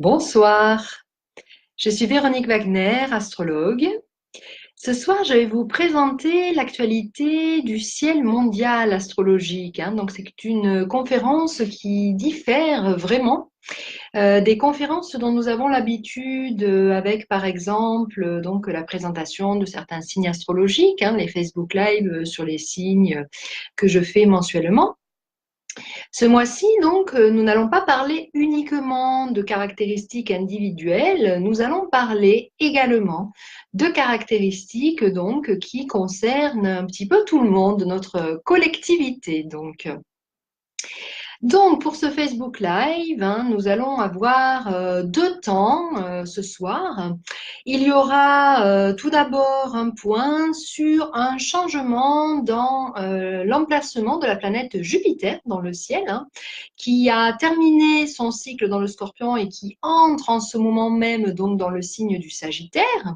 Bonsoir, je suis Véronique Wagner, astrologue. Ce soir, je vais vous présenter l'actualité du ciel mondial astrologique, hein. Donc, c'est une conférence qui diffère vraiment des conférences dont nous avons l'habitude avec, par exemple, donc la présentation de certains signes astrologiques, hein, les Facebook Live sur les signes que je fais mensuellement. Ce mois-ci, donc, nous n'allons pas parler uniquement de caractéristiques individuelles, nous allons parler également de caractéristiques donc qui concernent un petit peu tout le monde, notre collectivité. Donc, pour ce Facebook Live, hein, nous allons avoir deux temps ce soir. Il y aura tout d'abord un point sur un changement dans l'emplacement de la planète Jupiter dans le ciel, hein, qui a terminé son cycle dans le Scorpion et qui entre en ce moment même donc dans le signe du Sagittaire.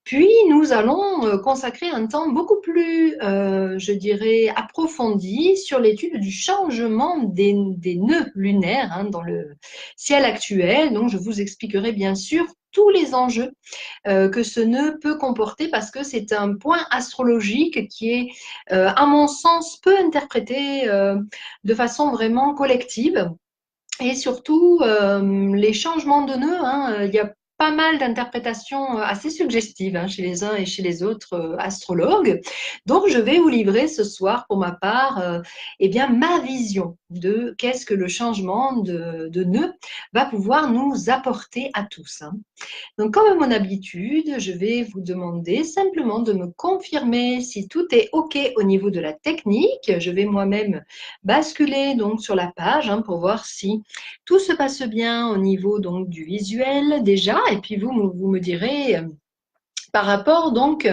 Puis, nous allons consacrer un temps beaucoup plus, je dirais, approfondi sur l'étude du changement des nœuds lunaires hein, dans le ciel actuel. Donc, je vous expliquerai bien sûr tous les enjeux que ce nœud peut comporter parce que c'est un point astrologique qui est, à mon sens, peu interprété de façon vraiment collective. Et surtout, les changements de nœuds, hein, il y a pas mal d'interprétations assez suggestives hein, chez les uns et chez les autres astrologues. Donc, je vais vous livrer ce soir, pour ma part, eh bien, ma vision de qu'est-ce que le changement de nœud va pouvoir nous apporter à tous, hein. Donc, comme à mon habitude, je vais vous demander simplement de me confirmer si tout est OK au niveau de la technique. Je vais moi-même basculer donc sur la page hein, pour voir si tout se passe bien au niveau donc du visuel déjà. Et puis vous me direz par rapport donc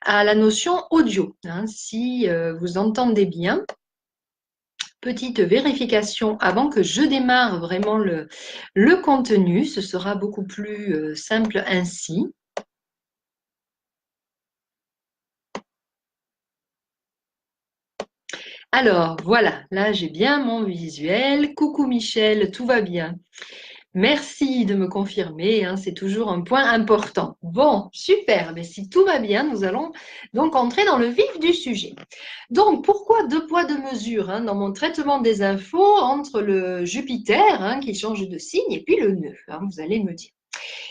à la notion audio, hein, si vous entendez bien. Petite vérification avant que je démarre vraiment le contenu, ce sera beaucoup plus simple ainsi. Alors voilà, là j'ai bien mon visuel. Coucou Michel, tout va bien. Merci de me confirmer, hein, c'est toujours un point important. Bon, super, mais si tout va bien, nous allons donc entrer dans le vif du sujet. Donc, pourquoi deux poids, deux mesures hein, dans mon traitement des infos entre le Jupiter hein, qui change de signe et puis le nœud, hein, vous allez me dire.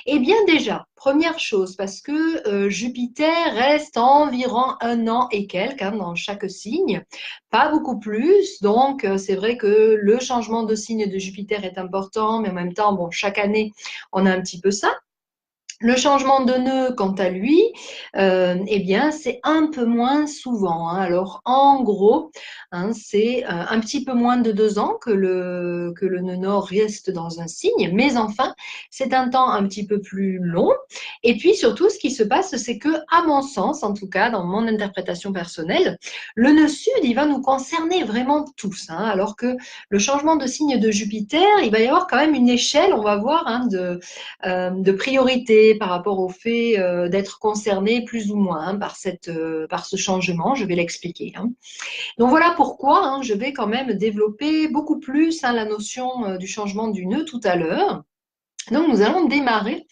Eh bien déjà, première chose, parce que Jupiter reste environ un an et quelques hein, dans chaque signe, pas beaucoup plus. Donc c'est vrai que le changement de signe de Jupiter est important, mais en même temps, bon, chaque année, on a un petit peu ça. Le changement de nœud, quant à lui, eh bien, c'est un peu moins souvent, hein. Alors, en gros, hein, c'est un petit peu moins de 2 ans que le nœud nord reste dans un signe, mais enfin, c'est un temps un petit peu plus long. Et puis, surtout, ce qui se passe, c'est que, à mon sens, en tout cas, dans mon interprétation personnelle, le nœud sud, il va nous concerner vraiment tous, hein, alors que le changement de signe de Jupiter, il va y avoir quand même une échelle, on va voir, hein, de priorité par rapport au fait d'être concerné plus ou moins hein, par ce changement. Je vais l'expliquer, hein. Donc voilà pourquoi hein, je vais quand même développer beaucoup plus hein, la notion du changement du nœud tout à l'heure. Donc nous allons démarrer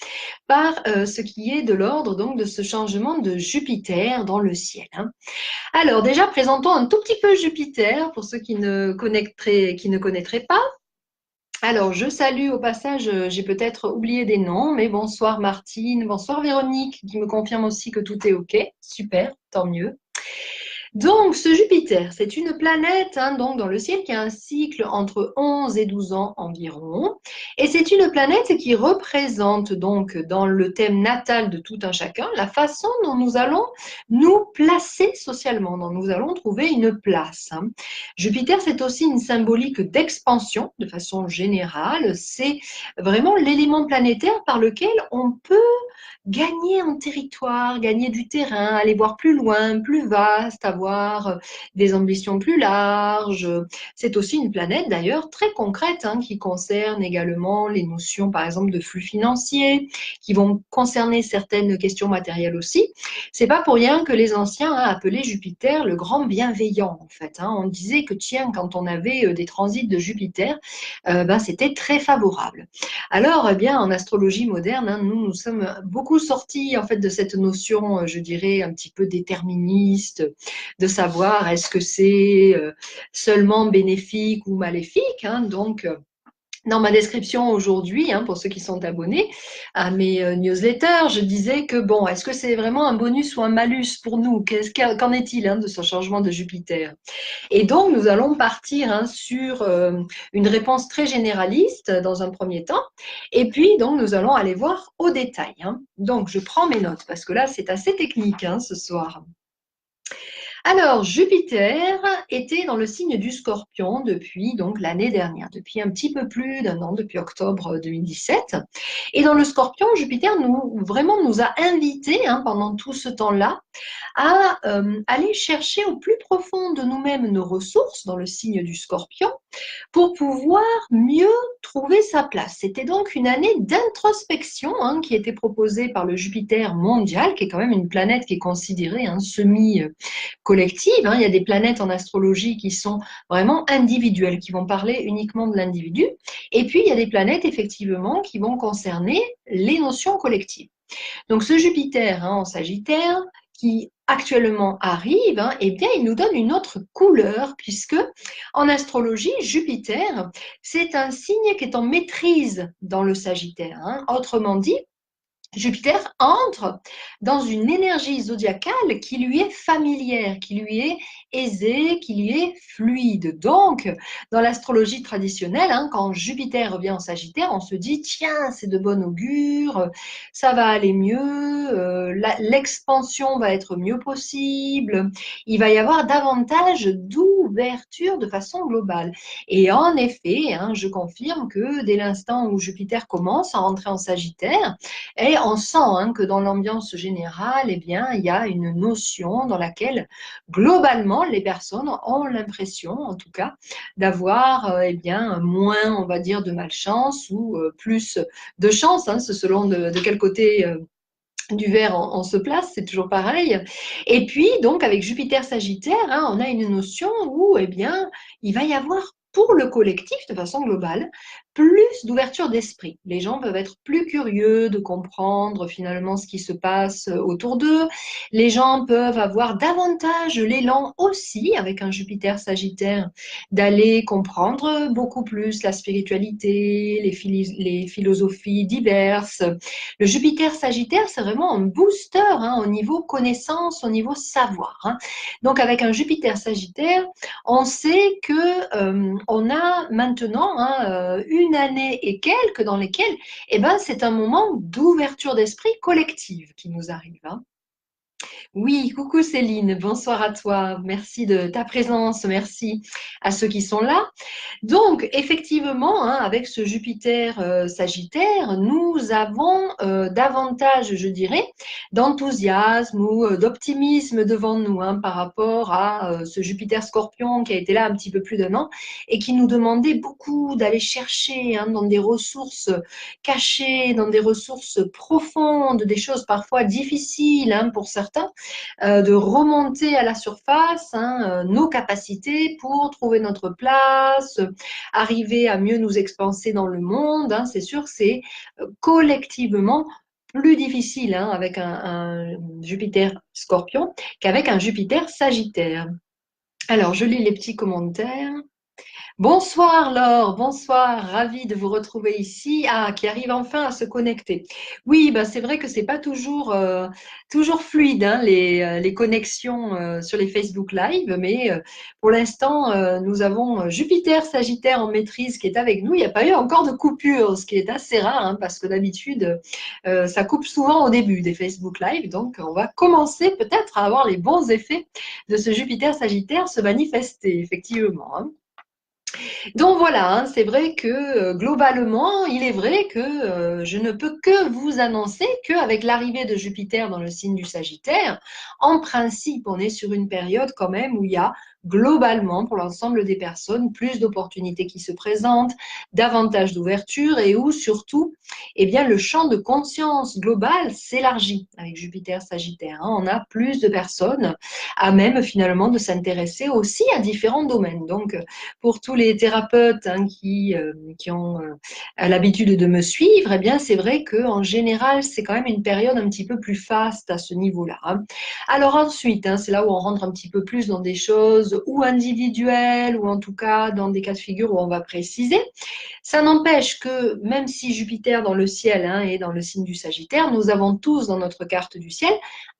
par ce qui est de l'ordre donc de ce changement de Jupiter dans le ciel, hein. Alors déjà présentons un tout petit peu Jupiter pour ceux qui ne connaîtraient pas. Alors, je salue au passage, j'ai peut-être oublié des noms, mais bonsoir Martine, bonsoir Véronique, qui me confirme aussi que tout est OK. Super, tant mieux. Donc, ce Jupiter, c'est une planète hein, donc dans le ciel qui a un cycle entre 11 et 12 ans environ. Et c'est une planète qui représente donc dans le thème natal de tout un chacun la façon dont nous allons nous placer socialement, dont nous allons trouver une place, hein. Jupiter, c'est aussi une symbolique d'expansion de façon générale. C'est vraiment l'élément planétaire par lequel on peut gagner en territoire, gagner du terrain, aller voir plus loin, plus vaste, avoir des ambitions plus larges. C'est aussi une planète d'ailleurs très concrète hein, qui concerne également également les notions, par exemple, de flux financiers, qui vont concerner certaines questions matérielles aussi. C'est pas pour rien que les anciens appelaient Jupiter le grand bienveillant, en fait. On disait que, tiens, quand on avait des transits de Jupiter, c'était très favorable. Alors, eh bien, en astrologie moderne, nous sommes beaucoup sortis, en fait, de cette notion, je dirais, un petit peu déterministe, de savoir est-ce que c'est seulement bénéfique ou maléfique. Donc, dans ma description aujourd'hui, pour ceux qui sont abonnés à mes newsletters, je disais que bon, est-ce que c'est vraiment un bonus ou un malus pour nous? Qu'en est-il de ce changement de Jupiter? Et donc, nous allons partir sur une réponse très généraliste dans un premier temps. Et puis, donc, nous allons aller voir au détail. Donc, je prends mes notes parce que là, c'est assez technique ce soir. Alors, Jupiter était dans le signe du Scorpion depuis donc l'année dernière, depuis un petit peu plus d'un an, depuis octobre 2017. Et dans le Scorpion, Jupiter nous a invités pendant tout ce temps-là à aller chercher au plus profond de nous-mêmes nos ressources dans le signe du Scorpion pour pouvoir mieux trouver sa place. C'était donc une année d'introspection qui était proposée par le Jupiter mondial, qui est quand même une planète qui est considérée semi-collective. Il y a des planètes en astrologie qui sont vraiment individuelles, qui vont parler uniquement de l'individu. Et puis, il y a des planètes, effectivement, qui vont concerner les notions collectives. Donc, ce Jupiter en Sagittaire, qui actuellement arrive, eh bien, il nous donne une autre couleur, puisque en astrologie, Jupiter, c'est un signe qui est en maîtrise dans le Sagittaire. Autrement dit, Jupiter entre dans une énergie zodiacale qui lui est familière, qui lui est aisée, qui lui est fluide. Donc, dans l'astrologie traditionnelle, quand Jupiter revient en Sagittaire, on se dit, tiens, c'est de bon augure, ça va aller mieux, l'expansion va être mieux possible, il va y avoir davantage d'ouverture de façon globale. Et en effet, je confirme que dès l'instant où Jupiter commence à entrer en Sagittaire, et on sent que dans l'ambiance générale, il y a une notion dans laquelle, globalement, les personnes ont l'impression, en tout cas, d'avoir moins, on va dire, de malchance ou plus de chance, c'est selon de quel côté du verre on se place, c'est toujours pareil. Et puis, donc, avec Jupiter Sagittaire, on a une notion où, il va y avoir pour le collectif, de façon globale, plus d'ouverture d'esprit. Les gens peuvent être plus curieux de comprendre finalement ce qui se passe autour d'eux. Les gens peuvent avoir davantage l'élan aussi, avec un Jupiter Sagittaire, d'aller comprendre beaucoup plus la spiritualité, les philosophies diverses. Le Jupiter Sagittaire, c'est vraiment un booster au niveau connaissance, au niveau savoir. Donc, avec un Jupiter Sagittaire, on sait que on a maintenant une année et quelques dans lesquelles c'est un moment d'ouverture d'esprit collective qui nous arrive. Oui, coucou Céline, bonsoir à toi. Merci de ta présence, merci à ceux qui sont là. Donc, effectivement, avec ce Jupiter Sagittaire, nous avons davantage, je dirais, d'enthousiasme ou d'optimisme devant nous par rapport à ce Jupiter Scorpion qui a été là un petit peu plus d'un an et qui nous demandait beaucoup d'aller chercher dans des ressources cachées, dans des ressources profondes, des choses parfois difficiles pour certains, de remonter à la surface nos capacités pour trouver notre place, arriver à mieux nous expanser dans le monde. C'est sûr que c'est collectivement plus difficile avec un Jupiter Scorpion qu'avec un Jupiter Sagittaire. Alors, je lis les petits commentaires. Bonsoir Laure, bonsoir, ravie de vous retrouver ici, qui arrive enfin à se connecter. Oui, c'est vrai que c'est pas toujours fluide les connexions sur les Facebook Live, mais pour l'instant nous avons Jupiter Sagittaire en maîtrise qui est avec nous. Il n'y a pas eu encore de coupure, ce qui est assez rare parce que d'habitude ça coupe souvent au début des Facebook Live, donc on va commencer peut-être à avoir les bons effets de ce Jupiter Sagittaire se manifester effectivement. Donc voilà, c'est vrai que globalement, il est vrai que je ne peux que vous annoncer qu'avec l'arrivée de Jupiter dans le signe du Sagittaire, en principe, on est sur une période quand même où il y a globalement, pour l'ensemble des personnes, plus d'opportunités qui se présentent, davantage d'ouverture et où surtout, eh bien, le champ de conscience global s'élargit avec Jupiter Sagittaire. On a plus de personnes à même finalement de s'intéresser aussi à différents domaines. Donc, pour tous les thérapeutes qui ont l'habitude de me suivre, eh bien, c'est vrai qu'en général, c'est quand même une période un petit peu plus faste à ce niveau-là. Alors ensuite, c'est là où on rentre un petit peu plus dans des choses ou individuelles ou en tout cas dans des cas de figure où on va préciser. Ça n'empêche que même si Jupiter dans le ciel est dans le signe du Sagittaire, nous avons tous dans notre carte du ciel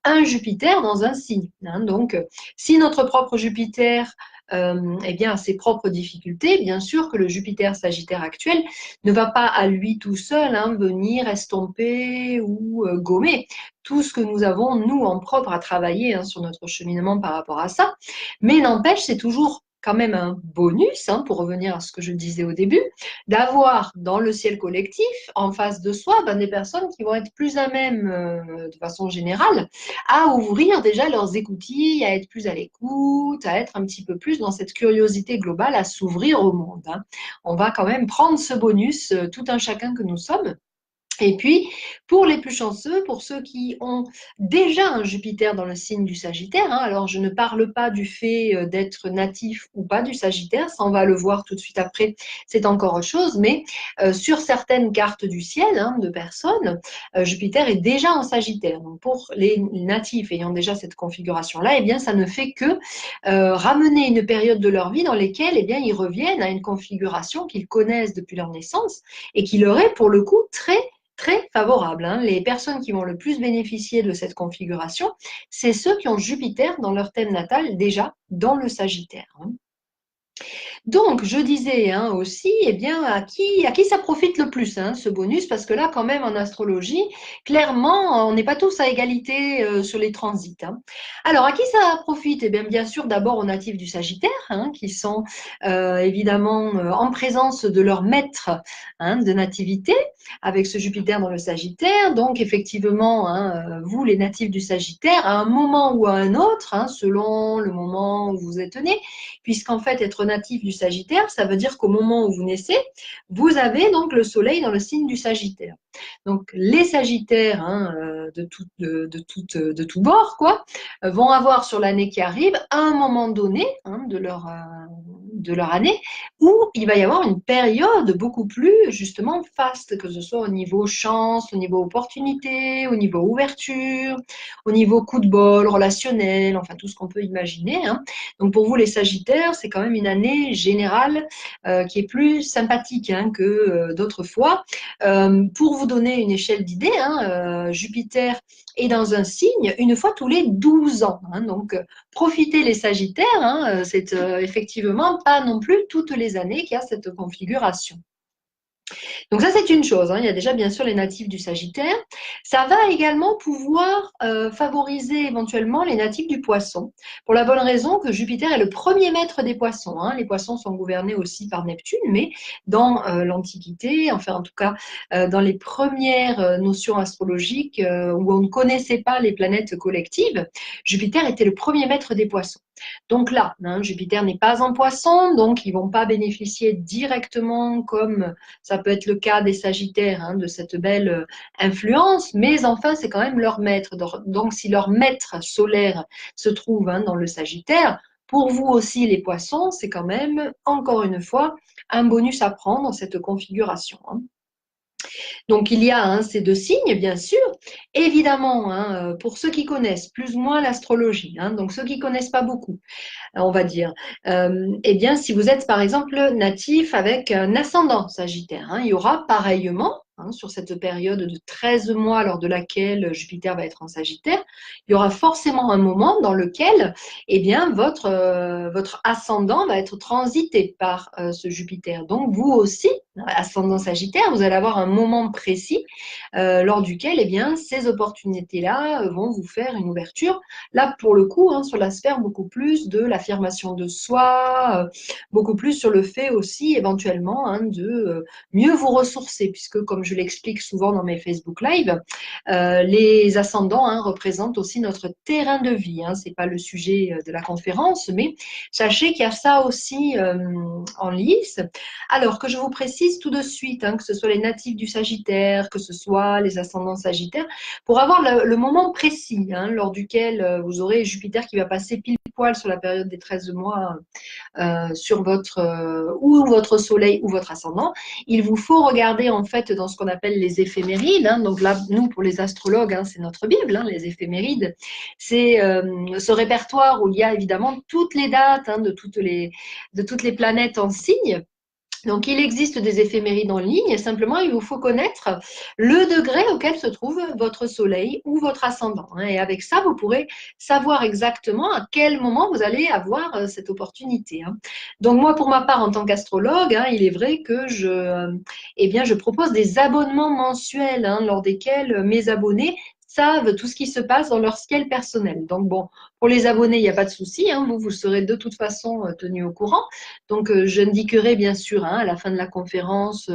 un Jupiter dans un signe. Donc, si notre propre Jupiter eh bien, a ses propres difficultés, bien sûr que le Jupiter Sagittaire actuel ne va pas à lui tout seul venir estomper ou gommer tout ce que nous avons, nous, en propre à travailler sur notre cheminement par rapport à ça. Mais n'empêche, c'est toujours quand même un bonus, pour revenir à ce que je disais au début, d'avoir dans le ciel collectif, en face de soi, des personnes qui vont être plus à même, de façon générale, à ouvrir déjà leurs écoutilles, à être plus à l'écoute, à être un petit peu plus dans cette curiosité globale, à s'ouvrir au monde. On va quand même prendre ce bonus, tout un chacun que nous sommes. Et puis, pour les plus chanceux, pour ceux qui ont déjà un Jupiter dans le signe du Sagittaire, alors je ne parle pas du fait d'être natif ou pas du Sagittaire, ça on va le voir tout de suite après, c'est encore autre chose, mais sur certaines cartes du ciel de personnes, Jupiter est déjà en Sagittaire. Donc pour les natifs ayant déjà cette configuration-là, eh bien ça ne fait que ramener une période de leur vie dans laquelle eh bien, ils reviennent à une configuration qu'ils connaissent depuis leur naissance et qui leur est pour le coup très favorable. Les personnes qui vont le plus bénéficier de cette configuration, c'est ceux qui ont Jupiter dans leur thème natal déjà dans le Sagittaire. Donc, je disais aussi, eh bien, à qui ça profite le plus, ce bonus, parce que là, quand même, en astrologie, clairement, on n'est pas tous à égalité sur les transits. Alors, à qui ça profite? Eh bien, bien sûr, d'abord aux natifs du Sagittaire, qui sont évidemment en présence de leur maître de nativité, avec ce Jupiter dans le Sagittaire. Donc, effectivement, vous, les natifs du Sagittaire, à un moment ou à un autre, selon le moment où vous êtes né, puisqu'en fait, être natif du Sagittaire, ça veut dire qu'au moment où vous naissez, vous avez donc le soleil dans le signe du Sagittaire. Donc, les Sagittaires de tout bord, vont avoir sur l'année qui arrive, à un moment donné de leur année, où il va y avoir une période beaucoup plus, justement, faste, que ce soit au niveau chance, au niveau opportunité, au niveau ouverture, au niveau coup de bol, relationnel, enfin, tout ce qu'on peut imaginer. Donc, pour vous, les Sagittaires, c'est quand même une année générale qui est plus sympathique que d'autres fois. Pour vous donner une échelle d'idée, Jupiter est dans un signe une fois tous les 12 ans. Donc, profitez les Sagittaires, c'est effectivement pas non plus toutes les années qu'il y a cette configuration. Donc ça, c'est une chose. Il y a déjà bien sûr les natifs du Sagittaire. Ça va également pouvoir favoriser éventuellement les natifs du Poisson, pour la bonne raison que Jupiter est le premier maître des Poissons. Les Poissons sont gouvernés aussi par Neptune, mais dans l'Antiquité, enfin en tout cas dans les premières notions astrologiques où on ne connaissait pas les planètes collectives, Jupiter était le premier maître des Poissons. Donc là, Jupiter n'est pas en Poisson, donc ils ne vont pas bénéficier directement comme ça peut être le cas des Sagittaires, de cette belle influence, mais enfin, c'est quand même leur maître. Donc, si leur maître solaire se trouve dans le Sagittaire, pour vous aussi, les Poissons, c'est quand même, encore une fois, un bonus à prendre dans cette configuration. Donc, il y a ces deux signes, bien sûr. Évidemment, pour ceux qui connaissent plus ou moins l'astrologie, donc ceux qui ne connaissent pas beaucoup, on va dire. Eh bien, si vous êtes par exemple natif avec un ascendant Sagittaire, il y aura pareillement, sur cette période de 13 mois lors de laquelle Jupiter va être en Sagittaire, il y aura forcément un moment dans lequel eh bien, votre ascendant va être transité par ce Jupiter. Donc, vous aussi, ascendant Sagittaire, vous allez avoir un moment précis lors duquel eh bien, ces opportunités-là vont vous faire une ouverture. Là, pour le coup, sur la sphère beaucoup plus de l'affirmation de soi, beaucoup plus sur le fait aussi éventuellement de mieux vous ressourcer, puisque comme je je l'explique souvent dans mes Facebook Live, les ascendants représentent aussi notre terrain de vie. C'est pas le sujet de la conférence, mais sachez qu'il y a ça aussi en lice. Alors que je vous précise tout de suite, que ce soit les natifs du Sagittaire, que ce soit les ascendants Sagittaires, pour avoir le moment précis lors duquel vous aurez Jupiter qui va passer pile poil sur la période des 13 mois sur votre ou votre soleil ou votre ascendant, il vous faut regarder en fait dans ce qu'on appelle les éphémérides. Donc là, nous, pour les astrologues, c'est notre Bible, les éphémérides. C'est ce répertoire où il y a évidemment toutes les dates de toutes les planètes en signe. Donc, il existe des éphémérides en ligne, simplement, il vous faut connaître le degré auquel se trouve votre soleil ou votre ascendant. Et avec ça, vous pourrez savoir exactement à quel moment vous allez avoir cette opportunité. Donc, moi, pour ma part, en tant qu'astrologue, il est vrai que je propose des abonnements mensuels lors desquels mes abonnés savent tout ce qui se passe dans leur ciel personnel. Donc, bon, pour les abonnés, il n'y a pas de souci. Vous serez de toute façon tenus au courant. Donc, j'indiquerai bien sûr à la fin de la conférence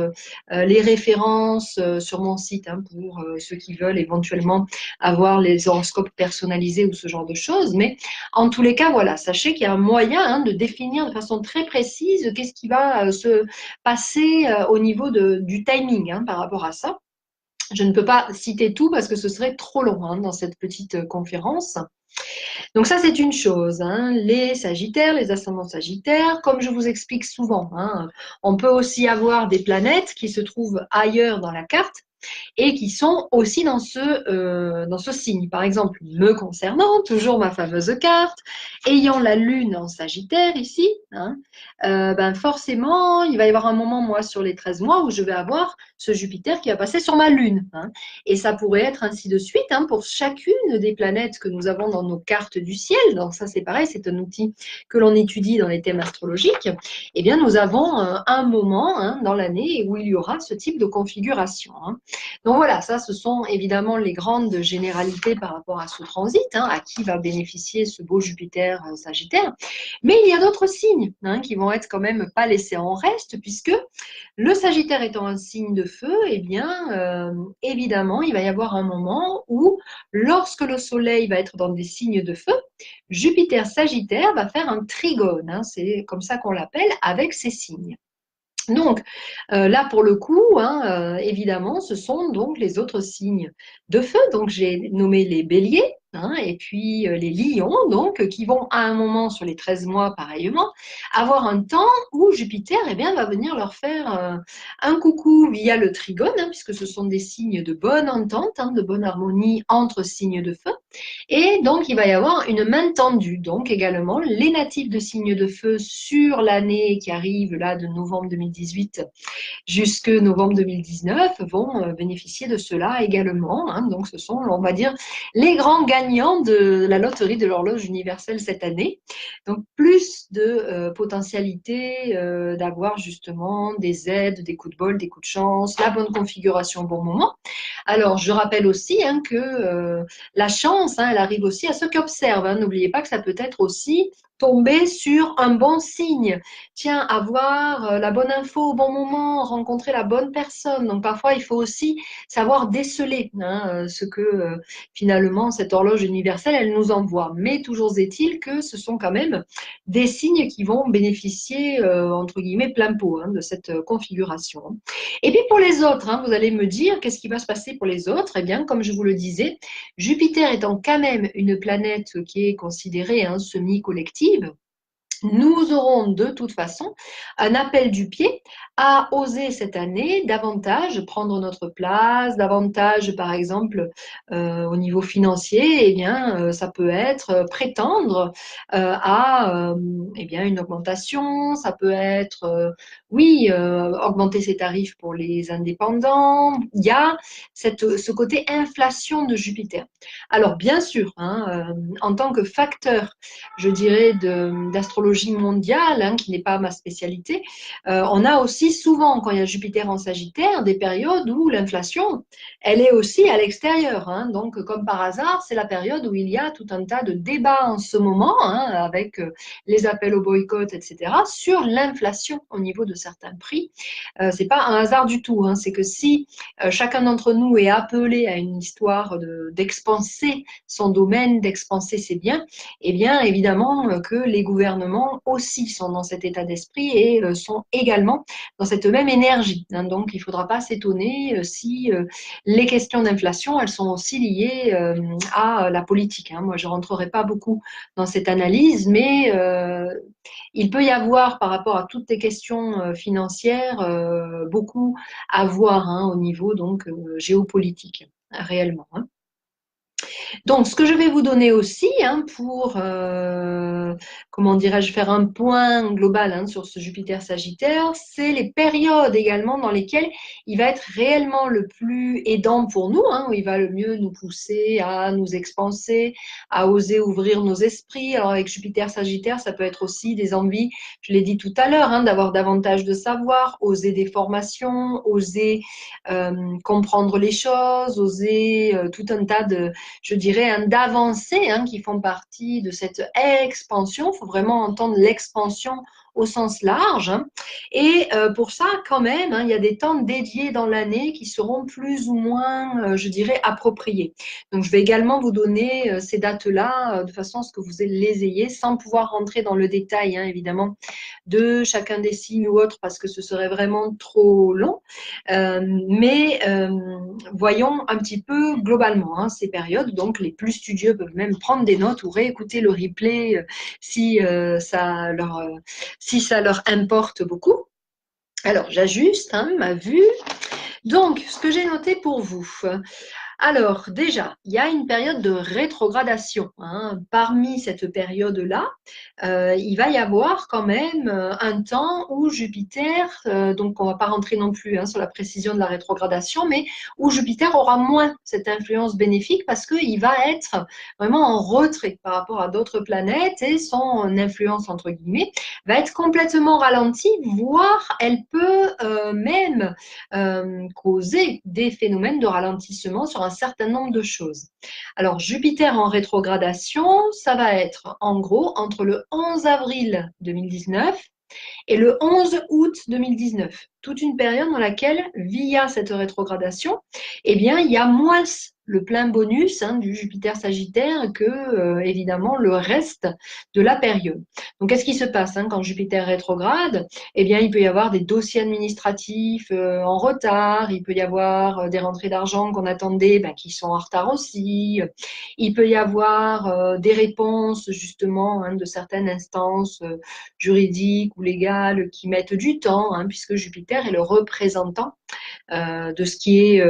les références sur mon site pour ceux qui veulent éventuellement avoir les horoscopes personnalisés ou ce genre de choses. Mais en tous les cas, voilà, sachez qu'il y a un moyen de définir de façon très précise qu'est-ce qui va se passer au niveau du timing par rapport à ça. Je ne peux pas citer tout parce que ce serait trop long dans cette petite conférence. Donc ça, c'est une chose. Les Sagittaires, les ascendants Sagittaires, comme je vous explique souvent, on peut aussi avoir des planètes qui se trouvent ailleurs dans la carte et qui sont aussi dans ce signe. Par exemple, me concernant, toujours ma fameuse carte, ayant la Lune en Sagittaire ici, forcément, il va y avoir un moment, moi, sur les 13 mois, où je vais avoir ce Jupiter qui va passer sur ma Lune. Et ça pourrait être ainsi de suite pour chacune des planètes que nous avons dans nos cartes du ciel. Donc ça, c'est pareil, c'est un outil que l'on étudie dans les thèmes astrologiques. Eh bien, nous avons un moment dans l'année où il y aura ce type de configuration. Donc voilà, ça, ce sont évidemment les grandes généralités par rapport à ce transit, à qui va bénéficier ce beau Jupiter Sagittaire. Mais il y a d'autres signes qui vont être quand même pas laissés en reste, puisque le Sagittaire étant un signe de feu, eh bien, évidemment, il va y avoir un moment où, lorsque le Soleil va être dans des signes de feu, Jupiter Sagittaire va faire un trigone, c'est comme ça qu'on l'appelle, avec ces signes. Donc, là, pour le coup, évidemment, ce sont donc les autres signes de feu. Donc, j'ai nommé les béliers et puis les lions, donc, qui vont à un moment sur les 13 mois, pareillement, avoir un temps où Jupiter va venir leur faire un coucou via le trigone, puisque ce sont des signes de bonne entente, de bonne harmonie entre signes de feu. Et donc, il va y avoir une main tendue. Donc, également, les natifs de signes de feu sur l'année qui arrive là de novembre 2018 jusque novembre 2019 vont bénéficier de cela également. Donc, ce sont, on va dire, les grands gagnants de la loterie de l'horloge universelle cette année. Donc, plus de potentialité d'avoir justement des aides, des coups de bol, des coups de chance, la bonne configuration au bon moment. Alors, je rappelle aussi que la chance, elle arrive aussi à ceux qui observent. N'oubliez pas que ça peut être aussi tomber sur un bon signe. Tiens, avoir la bonne info au bon moment, rencontrer la bonne personne. Donc, parfois, il faut aussi savoir déceler ce que finalement cette horloge universelle, elle nous envoie. Mais toujours est-il que ce sont quand même des signes qui vont bénéficier, entre guillemets, plein pot de cette configuration. Et puis pour les autres, vous allez me dire qu'est-ce qui va se passer pour les autres. Eh bien, comme je vous le disais, Jupiter étant quand même une planète qui est considérée semi-collective, nous aurons de toute façon un appel du pied à oser cette année davantage prendre notre place, davantage par exemple au niveau financier, ça peut être prétendre à une augmentation, ça peut être augmenter ses tarifs pour les indépendants. Il y a ce côté inflation de Jupiter. Alors bien sûr, en tant que facteur, je dirais, d'astrologie l'astrologie mondiale, hein, qui n'est pas ma spécialité, on a aussi souvent, quand il y a Jupiter en Sagittaire, des périodes où l'inflation, elle est aussi à l'extérieur, hein. Donc, comme par hasard, c'est la période où il y a tout un tas de débats en ce moment, hein, avec les appels au boycott, etc., sur l'inflation au niveau de certains prix. C'est pas un hasard du tout, hein. C'est que si chacun d'entre nous est appelé à une histoire d'expanser son domaine, d'expanser ses biens, eh bien évidemment que les gouvernements aussi sont dans cet état d'esprit et sont également dans cette même énergie, hein. Donc il ne faudra pas s'étonner si les questions d'inflation, elles sont aussi liées à la politique, hein. Moi, je ne rentrerai pas beaucoup dans cette analyse, mais il peut y avoir, par rapport à toutes les questions financières, beaucoup à voir, hein, au niveau donc géopolitique, réellement, hein. Donc, ce que je vais vous donner aussi, hein, pour, comment dirais-je, faire un point global, hein, sur ce Jupiter Sagittaire, c'est les périodes également dans lesquelles il va être réellement le plus aidant pour nous, hein, où il va le mieux nous pousser à nous expanser, à oser ouvrir nos esprits. Alors, avec Jupiter Sagittaire, ça peut être aussi des envies, je l'ai dit tout à l'heure, hein, d'avoir davantage de savoir, oser des formations, oser comprendre les choses, oser tout un tas de, je dirais, hein, d'avancées, hein, qui font partie de cette expansion. Il faut vraiment entendre l'expansion au sens large, hein. Et pour ça, quand même, hein, il y a des temps dédiés dans l'année qui seront plus ou moins, je dirais, appropriés. Donc, je vais également vous donner ces dates-là de façon à ce que vous les ayez, sans pouvoir rentrer dans le détail, hein, évidemment, de chacun des signes ou autres, parce que ce serait vraiment trop long. Mais voyons un petit peu globalement, hein, ces périodes. Donc, les plus studieux peuvent même prendre des notes ou réécouter le replay si ça leur importe beaucoup. Alors, j'ajuste, hein, ma vue. Donc, ce que j'ai noté pour vous. Alors, déjà, il y a une période de rétrogradation, hein. Parmi cette période-là, il va y avoir quand même un temps où Jupiter, donc on ne va pas rentrer non plus, hein, sur la précision de la rétrogradation, mais où Jupiter aura moins cette influence bénéfique parce qu'il va être vraiment en retrait par rapport à d'autres planètes et son influence, entre guillemets, va être complètement ralentie, voire elle peut même causer des phénomènes de ralentissement sur un certain nombre de choses. Alors, Jupiter en rétrogradation, ça va être en gros entre le 11 avril 2019 et le 11 août 2019. Toute une période dans laquelle, via cette rétrogradation, eh bien, il y a moins le plein bonus, hein, du Jupiter Sagittaire que, évidemment, le reste de la période. Donc, qu'est-ce qui se passe, hein, quand Jupiter rétrograde? Eh bien, il peut y avoir des dossiers administratifs en retard, il peut y avoir des rentrées d'argent qu'on attendait, ben, qui sont en retard aussi. Il peut y avoir des réponses, justement, hein, de certaines instances juridiques ou légales qui mettent du temps, hein, puisque Jupiter est le représentant de ce qui est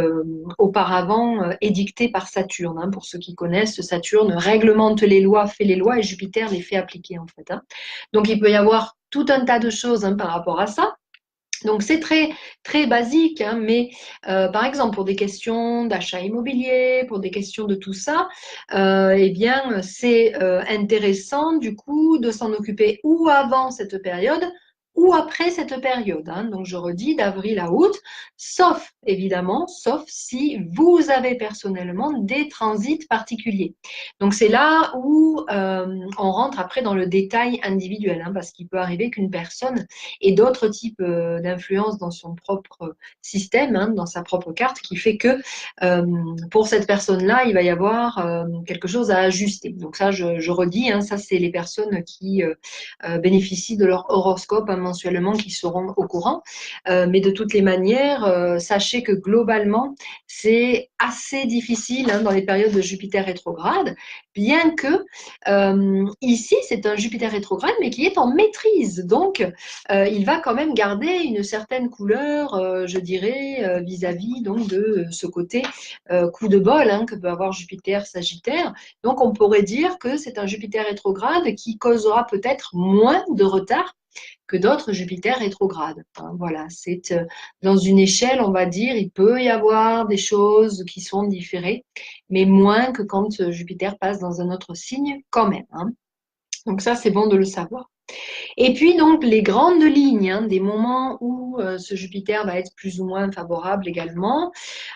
auparavant édicté par Saturne, hein. Pour ceux qui connaissent, Saturne réglemente les lois, fait les lois, et Jupiter les fait appliquer, en fait, hein. Donc il peut y avoir tout un tas de choses, hein, par rapport à ça. Donc c'est très très basique, hein, mais par exemple pour des questions d'achat immobilier, pour des questions de tout ça, eh bien c'est intéressant du coup de s'en occuper ou avant cette période ou après cette période, hein. Donc je redis d'avril à août, sauf évidemment, sauf si vous avez personnellement des transits particuliers. Donc c'est là où on rentre après dans le détail individuel, hein, parce qu'il peut arriver qu'une personne ait d'autres types d'influence dans son propre système, hein, dans sa propre carte, qui fait que pour cette personne-là, il va y avoir quelque chose à ajuster. Donc ça, je redis, hein, ça c'est les personnes qui bénéficient de leur horoscope, hein, mensuellement, qui seront au courant. Mais de toutes les manières, sachez que globalement, c'est assez difficile, hein, dans les périodes de Jupiter rétrograde, bien que ici, c'est un Jupiter rétrograde, mais qui est en maîtrise. Donc, il va quand même garder une certaine couleur, je dirais, vis-à-vis donc de ce côté coup de bol, hein, que peut avoir Jupiter Sagittaire. Donc, on pourrait dire que c'est un Jupiter rétrograde qui causera peut-être moins de retard que d'autres Jupiter rétrogrades, hein. Voilà, c'est dans une échelle, on va dire, il peut y avoir des choses qui sont différées, mais moins que quand Jupiter passe dans un autre signe quand même, hein. Donc ça, c'est bon de le savoir. Et puis donc les grandes lignes, hein, des moments où ce Jupiter va être plus ou moins favorable également.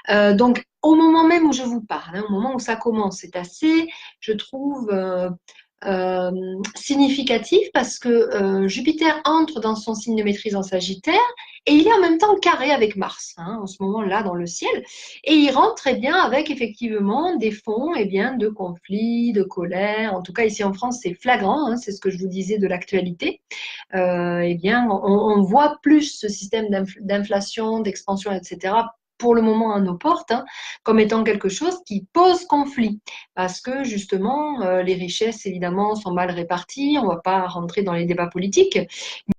Donc au moment même où je vous parle, hein, au moment où ça commence, c'est assez, je trouve, euh, significatif parce que Jupiter entre dans son signe de maîtrise en Sagittaire et il est en même temps carré avec Mars, hein, en ce moment-là dans le ciel, et il rentre très bien avec effectivement des fonds de conflits, de colère. En tout cas ici en France c'est flagrant, hein, c'est ce que je vous disais de l'actualité. On voit plus ce système d'inflation, d'expansion, etc., pour le moment à nos portes, hein, comme étant quelque chose qui pose conflit. Parce que justement, les richesses, évidemment, sont mal réparties. On ne va pas rentrer dans les débats politiques.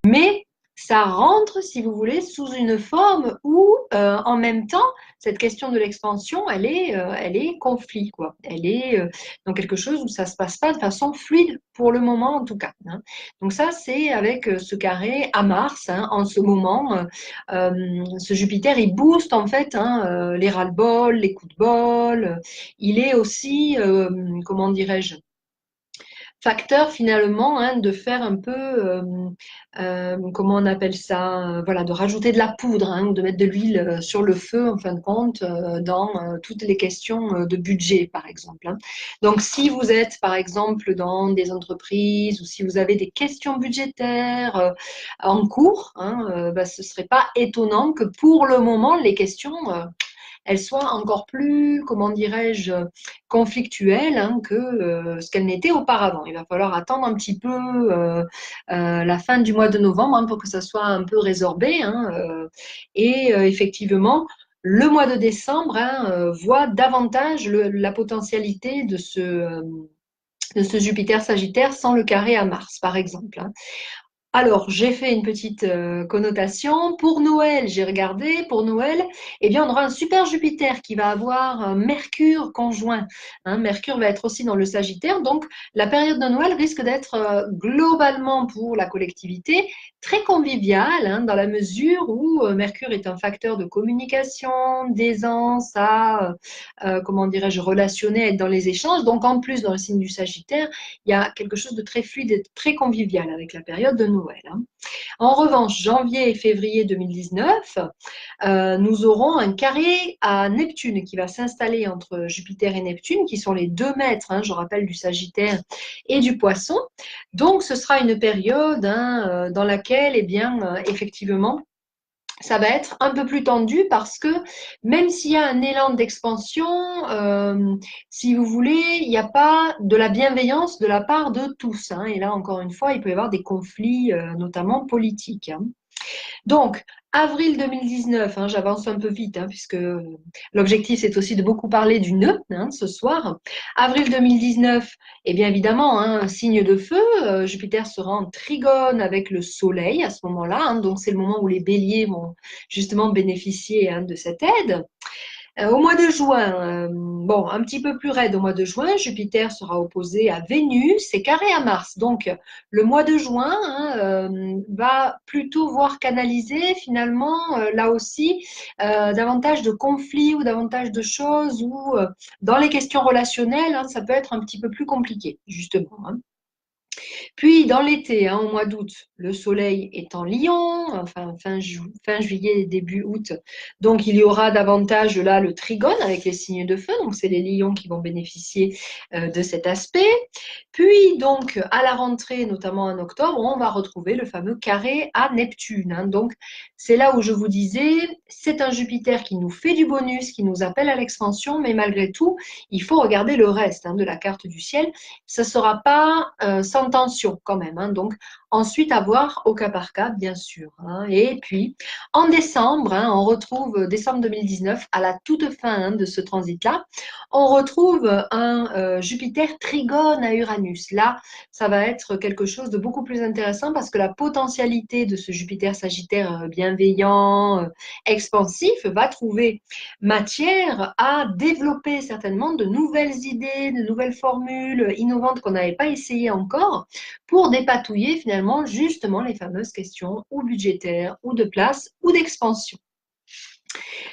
Mais ça rentre, si vous voulez, sous une forme où, en même temps, cette question de l'expansion, elle est conflit, quoi. Elle est dans quelque chose où ça se passe pas de façon fluide, pour le moment en tout cas, hein. Donc ça, c'est avec ce carré à Mars, hein, en ce moment. Ce Jupiter, il booste en fait, hein, les ras-le-bol, les coups de bol. Il est aussi, comment dirais-je, facteur finalement, hein, de faire un peu, comment on appelle ça, voilà, de rajouter de la poudre, hein, ou de mettre de l'huile sur le feu en fin de compte dans toutes les questions de budget par exemple, hein. Donc si vous êtes par exemple dans des entreprises ou si vous avez des questions budgétaires en cours, hein, ce ne serait pas étonnant que pour le moment les questions elle soit encore plus, comment dirais-je, conflictuelle, hein, que ce qu'elle n'était auparavant. Il va falloir attendre un petit peu la fin du mois de novembre, hein, pour que ça soit un peu résorbé, hein, effectivement, le mois de décembre, hein, voit davantage la potentialité de ce Jupiter Sagittaire sans le carré à Mars, par exemple, hein. Alors, j'ai fait une petite connotation. Pour Noël, j'ai regardé, pour Noël, eh bien, on aura un super Jupiter qui va avoir un Mercure conjoint, hein. Mercure va être aussi dans le Sagittaire. Donc, la période de Noël risque d'être globalement pour la collectivité très conviviale, hein, dans la mesure où Mercure est un facteur de communication, d'aisance à, comment dirais-je, relationner, être dans les échanges. Donc, en plus, dans le signe du Sagittaire, il y a quelque chose de très fluide et de très convivial avec la période de Noël, hein. En revanche, janvier et février 2019, nous aurons un carré à Neptune qui va s'installer entre Jupiter et Neptune, qui sont les deux maîtres, hein, je rappelle, du Sagittaire et du Poisson. Donc, ce sera une période, hein, dans laquelle, effectivement, ça va être un peu plus tendu parce que même s'il y a un élan d'expansion, si vous voulez, il n'y a pas de la bienveillance de la part de tous, hein. Et là, encore une fois, il peut y avoir des conflits, notamment politiques, hein. Donc, avril 2019, hein, j'avance un peu vite, hein, puisque l'objectif, c'est aussi de beaucoup parler du nœud, hein, ce soir. Avril 2019, eh bien évidemment, hein, signe de feu, Jupiter sera en trigone avec le Soleil à ce moment-là, hein, donc c'est le moment où les béliers vont justement bénéficier, hein, de cette aide. Au mois de juin, bon, un petit peu plus raide au mois de juin, Jupiter sera opposé à Vénus et carré à Mars. Donc, le mois de juin, hein, va plutôt voir canaliser finalement, là aussi, davantage de conflits ou davantage de choses où, dans les questions relationnelles, hein, ça peut être un petit peu plus compliqué, justement, hein. Puis dans l'été, hein, au mois d'août, le soleil est en Lion, enfin fin juillet, début août. Donc il y aura davantage là le trigone avec les signes de feu. Donc c'est les lions qui vont bénéficier de cet aspect. Puis donc à la rentrée, notamment en octobre, on va retrouver le fameux carré à Neptune, hein. Donc c'est là où je vous disais, c'est un Jupiter qui nous fait du bonus, qui nous appelle à l'expansion, mais malgré tout, il faut regarder le reste, hein, de la carte du ciel. Ça ne sera pas sans tension quand même, hein. Donc, ensuite, à voir au cas par cas, bien sûr, hein. Et puis, en décembre, hein, on retrouve décembre 2019, à la toute fin, hein, de ce transit-là, on retrouve un Jupiter trigone à Uranus. Là, ça va être quelque chose de beaucoup plus intéressant parce que la potentialité de ce Jupiter Sagittaire bienveillant, expansif, va trouver matière à développer certainement de nouvelles idées, de nouvelles formules innovantes qu'on n'avait pas essayées encore pour dépatouiller finalement justement les fameuses questions ou budgétaires ou de place ou d'expansion.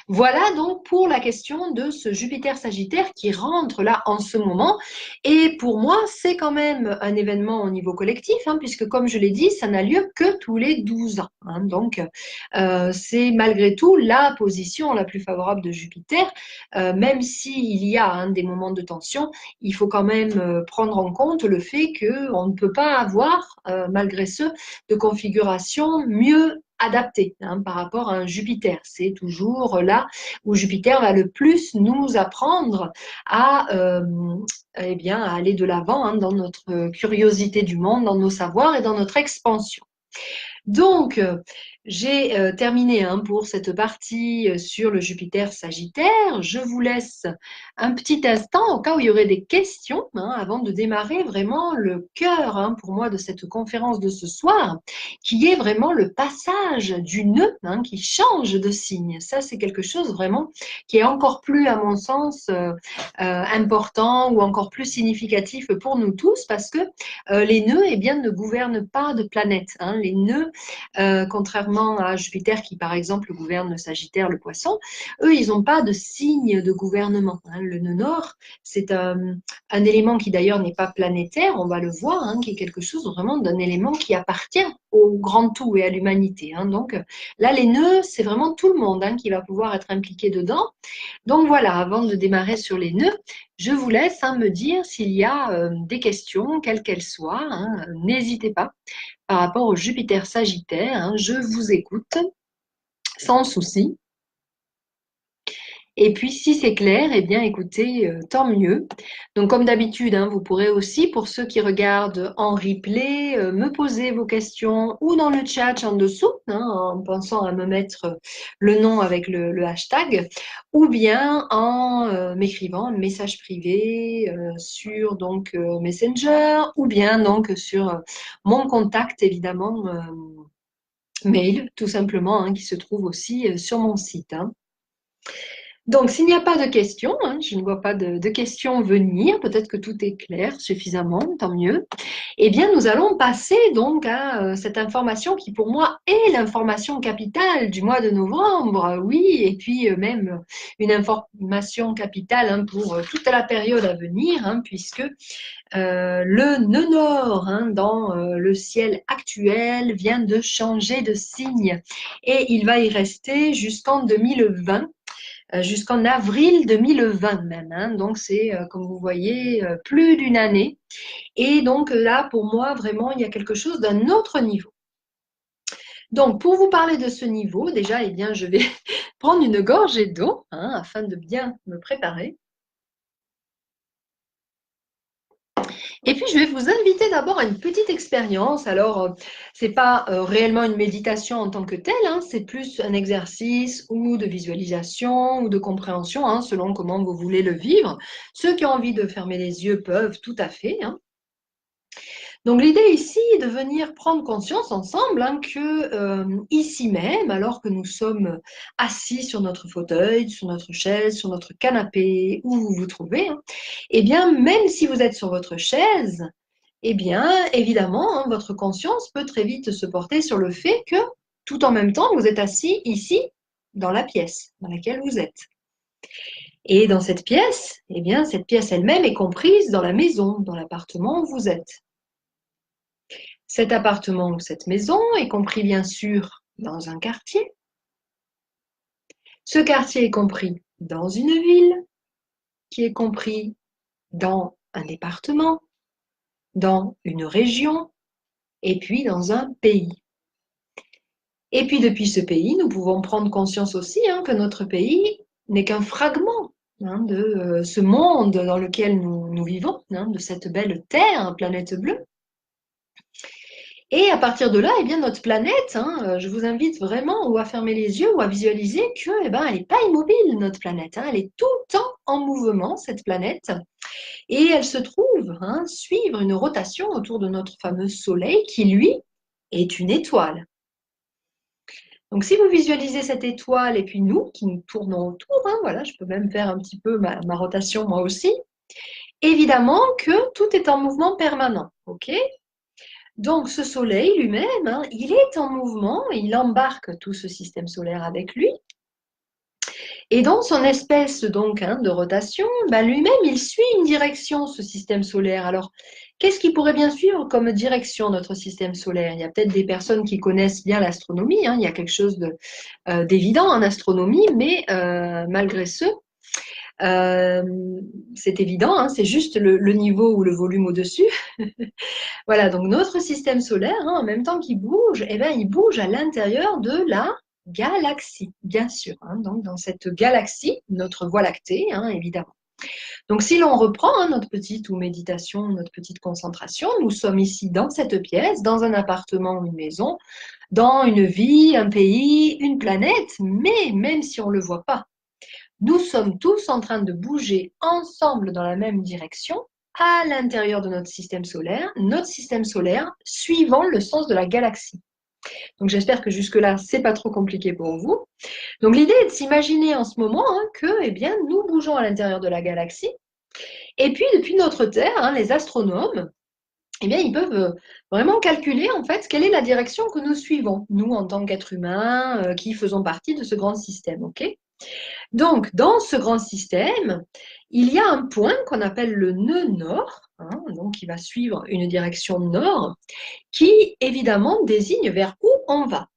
Voilà donc pour la question de ce Jupiter Sagittaire qui rentre là en ce moment. Et pour moi, c'est quand même un événement au niveau collectif, hein, puisque comme je l'ai dit, ça n'a lieu que tous les 12 ans. Hein. Donc, c'est malgré tout la position la plus favorable de Jupiter. Même s'il y a hein, des moments de tension, il faut quand même prendre en compte le fait qu'on ne peut pas avoir, malgré ce, de configuration mieux adapté hein, par rapport à un Jupiter. C'est toujours là où Jupiter va le plus nous apprendre à, eh bien, à aller de l'avant hein, dans notre curiosité du monde, dans nos savoirs et dans notre expansion. Donc, j'ai terminé hein, pour cette partie sur le Jupiter Sagittaire. Je vous laisse un petit instant au cas où il y aurait des questions hein, avant de démarrer vraiment le cœur hein, pour moi de cette conférence de ce soir, qui est vraiment le passage du nœud hein, qui change de signe. Ça, c'est quelque chose vraiment qui est encore plus, à mon sens, important ou encore plus significatif pour nous tous parce que les nœuds eh bien, ne gouvernent pas de planète. Hein. Les nœuds, contrairement à Jupiter qui, par exemple, gouverne le Sagittaire, le Poisson, eux, ils n'ont pas de signe de gouvernement. Hein. Le nœud nord, c'est un élément qui d'ailleurs n'est pas planétaire, on va le voir, hein, qui est quelque chose vraiment d'un élément qui appartient au grand tout et à l'humanité. Hein. Donc là, les nœuds, c'est vraiment tout le monde hein, qui va pouvoir être impliqué dedans. Donc voilà, avant de démarrer sur les nœuds, je vous laisse hein, me dire s'il y a des questions, quelles qu'elles soient. Hein, n'hésitez pas par rapport au Jupiter Sagittaire. Hein, je vous écoute sans souci. Et puis, si c'est clair, eh bien, écoutez, tant mieux. Donc, comme d'habitude, hein, vous pourrez aussi, pour ceux qui regardent en replay, me poser vos questions ou dans le chat en dessous, hein, en pensant à me mettre le nom avec le hashtag, ou bien en m'écrivant un message privé sur donc Messenger, ou bien donc sur mon contact, évidemment, mail, tout simplement, hein, qui se trouve aussi sur mon site. Hein. Donc, s'il n'y a pas de questions, hein, je ne vois pas de questions venir, peut-être que tout est clair suffisamment, tant mieux. Eh bien, nous allons passer donc à cette information qui, pour moi, est l'information capitale du mois de novembre, oui, et puis même une information capitale hein, pour toute la période à venir, hein, puisque le nœud nord hein, dans le ciel actuel vient de changer de signe et il va y rester jusqu'en 2020. Jusqu'en avril 2020 même. Hein. Donc, c'est, comme vous voyez, plus d'une année. Et donc, là, pour moi, vraiment, il y a quelque chose d'un autre niveau. Donc, pour vous parler de ce niveau, déjà, eh bien, je vais prendre une gorgée d'eau hein, afin de bien me préparer. Et puis, je vais vous inviter d'abord à une petite expérience. Alors, c'est pas réellement une méditation en tant que telle, hein, c'est plus un exercice ou de visualisation ou de compréhension, hein, selon comment vous voulez le vivre. Ceux qui ont envie de fermer les yeux peuvent tout à fait. Hein. Donc l'idée ici est de venir prendre conscience ensemble hein, que ici même, alors que nous sommes assis sur notre fauteuil, sur notre chaise, sur notre canapé, où vous vous trouvez, hein, eh bien même si vous êtes sur votre chaise, eh bien évidemment, hein, votre conscience peut très vite se porter sur le fait que tout en même temps, vous êtes assis ici dans la pièce dans laquelle vous êtes. Et dans cette pièce, eh bien cette pièce elle-même est comprise dans la maison, dans l'appartement où vous êtes. Cet appartement ou cette maison est compris bien sûr dans un quartier. Ce quartier est compris dans une ville, qui est compris dans un département, dans une région et puis dans un pays. Et puis depuis ce pays, nous pouvons prendre conscience aussi hein, que notre pays n'est qu'un fragment hein, de ce monde dans lequel nous vivons, hein, de cette belle Terre, planète bleue. Et à partir de là, eh bien, notre planète, hein, je vous invite vraiment ou à fermer les yeux ou à visualiser que, eh ben, elle n'est pas immobile, notre planète. Hein, elle est tout le temps en mouvement, cette planète. Et elle se trouve hein, suivre une rotation autour de notre fameux Soleil qui, lui, est une étoile. Donc, si vous visualisez cette étoile et puis nous qui nous tournons autour, hein, voilà, je peux même faire un petit peu ma rotation moi aussi, évidemment que tout est en mouvement permanent. Ok ? Donc, ce Soleil lui-même, hein, il est en mouvement, il embarque tout ce système solaire avec lui. Et dans son espèce donc de rotation, ben, lui-même, il suit une direction, ce système solaire. Alors, qu'est-ce qui pourrait bien suivre comme direction notre système solaire? Il y a peut-être des personnes qui connaissent bien l'astronomie, il y a quelque chose d'évident en astronomie, mais malgré ce, euh, c'est évident, c'est juste le niveau ou le volume au-dessus. Voilà, donc notre système solaire, en même temps qu'il bouge, eh ben, il bouge à l'intérieur de la galaxie, bien sûr. Donc dans cette galaxie, notre Voie lactée, évidemment. Donc si l'on reprend notre petite ou méditation, notre petite concentration, nous sommes ici dans cette pièce, dans un appartement ou une maison, dans une vie, un pays, une planète, mais même si on ne le voit pas, nous sommes tous en train de bouger ensemble dans la même direction à l'intérieur de notre système solaire suivant le sens de la galaxie. Donc j'espère que jusque-là, c'est pas trop compliqué pour vous. Donc l'idée est de s'imaginer en ce moment que nous bougeons à l'intérieur de la galaxie. Et puis depuis notre Terre, les astronomes, ils peuvent vraiment calculer en fait quelle est la direction que nous suivons, nous en tant qu'êtres humains qui faisons partie de ce grand système. Ok. Donc, dans ce grand système, il y a un point qu'on appelle le nœud nord, donc qui va suivre une direction nord, qui évidemment désigne vers où on va.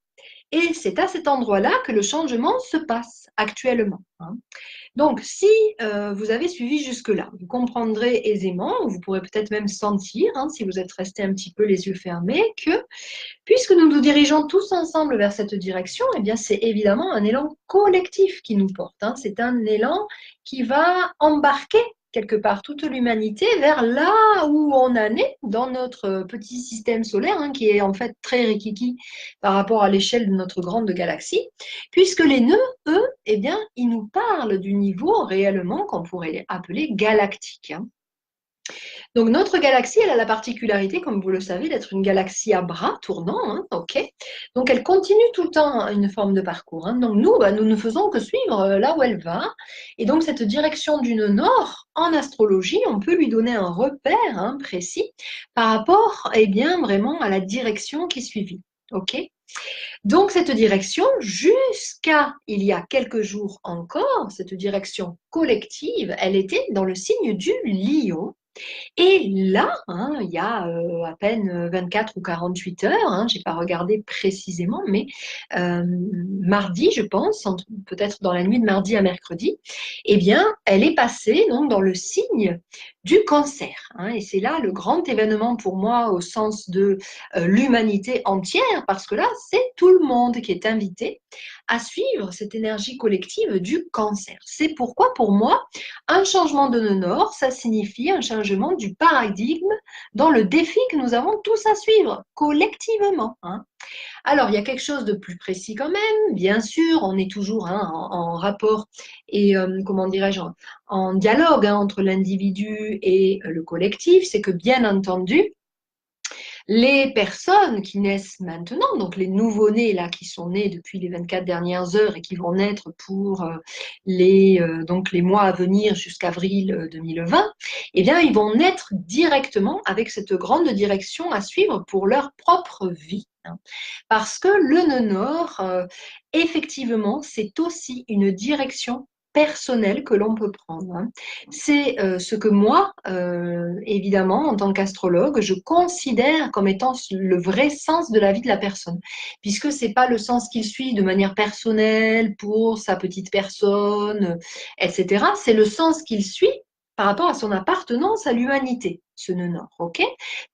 Et c'est à cet endroit-là que le changement se passe actuellement. Donc, si vous avez suivi jusque-là, vous comprendrez aisément, vous pourrez peut-être même sentir, si vous êtes resté un petit peu les yeux fermés, que puisque nous nous dirigeons tous ensemble vers cette direction, c'est évidemment un élan collectif qui nous porte. C'est un élan qui va embarquer quelque part toute l'humanité vers là où on en est dans notre petit système solaire, qui est en fait très rikiki par rapport à l'échelle de notre grande galaxie, puisque les nœuds, eux, ils nous parlent du niveau réellement qu'on pourrait appeler galactique. Donc notre galaxie, elle a la particularité, comme vous le savez, d'être une galaxie à bras tournants, ok. Donc elle continue tout le temps une forme de parcours. Donc nous, nous ne faisons que suivre là où elle va. Et donc cette direction du nœud nord, en astrologie, on peut lui donner un repère précis par rapport, vraiment à la direction qui est suivie, ok. Donc cette direction, jusqu'à il y a quelques jours encore, cette direction collective, elle était dans le signe du lion. Et là, il y a à peine 24 ou 48 heures, je n'ai pas regardé précisément, mais mardi, je pense, peut-être dans la nuit de mardi à mercredi, elle est passée donc dans le signe du cancer. Et c'est là le grand événement pour moi au sens de l'humanité entière, parce que là, c'est tout le monde qui est invité à suivre cette énergie collective du cancer. C'est pourquoi, pour moi, un changement de nœud nord, ça signifie un changement du paradigme dans le défi que nous avons tous à suivre collectivement. Alors, il y a quelque chose de plus précis quand même. Bien sûr, on est toujours en rapport et, comment dirais-je, en dialogue entre l'individu et le collectif. C'est que, bien entendu, les personnes qui naissent maintenant, donc les nouveau-nés là qui sont nés depuis les 24 dernières heures et qui vont naître pour donc les mois à venir jusqu'avril 2020, ils vont naître directement avec cette grande direction à suivre pour leur propre vie. Parce que le nœud nord, effectivement, c'est aussi une direction personnelle que l'on peut prendre. C'est ce que moi, évidemment, en tant qu'astrologue, je considère comme étant le vrai sens de la vie de la personne, puisque c'est pas le sens qu'il suit de manière personnelle pour sa petite personne, etc. C'est le sens qu'il suit par rapport à son appartenance à l'humanité, ce nœud nord, ok?